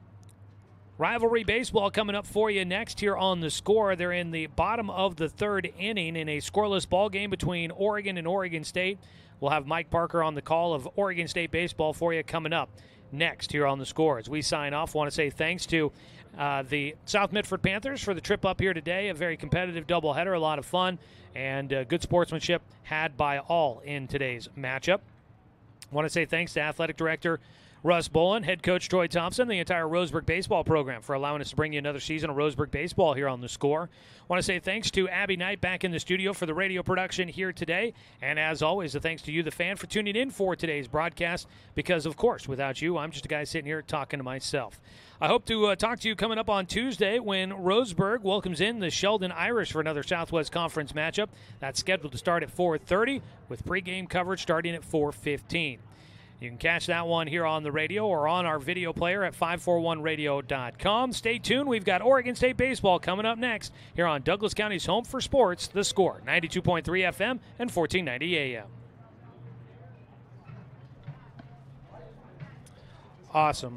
Rivalry baseball coming up for you next here on The Score. They're in the bottom of the third inning in a scoreless ball game between Oregon and Oregon State. We'll have Mike Parker on the call of Oregon State baseball for you coming up next here on The Score. As we sign off, want to say thanks to the South Medford Panthers for the trip up here today. A very competitive doubleheader, a lot of fun, and good sportsmanship had by all in today's matchup. Want to say thanks to Athletic Director Russ Bolin, head coach Troy Thompson, the entire Roseburg baseball program for allowing us to bring you another season of Roseburg baseball here on The Score. Want to say thanks to Abby Knight back in the studio for the radio production here today. And as always, a thanks to you, the fan, for tuning in for today's broadcast because, of course, without you, I'm just a guy sitting here talking to myself. I hope to talk to you coming up on Tuesday when Roseburg welcomes in the Sheldon Irish for another Southwest Conference matchup. That's scheduled to start at 4:30 with pregame coverage starting at 4:15. You can catch that one here on the radio or on our video player at 541radio.com. Stay tuned. We've got Oregon State baseball coming up next here on Douglas County's home for sports, The Score, 92.3 FM and 1490 AM. Awesome.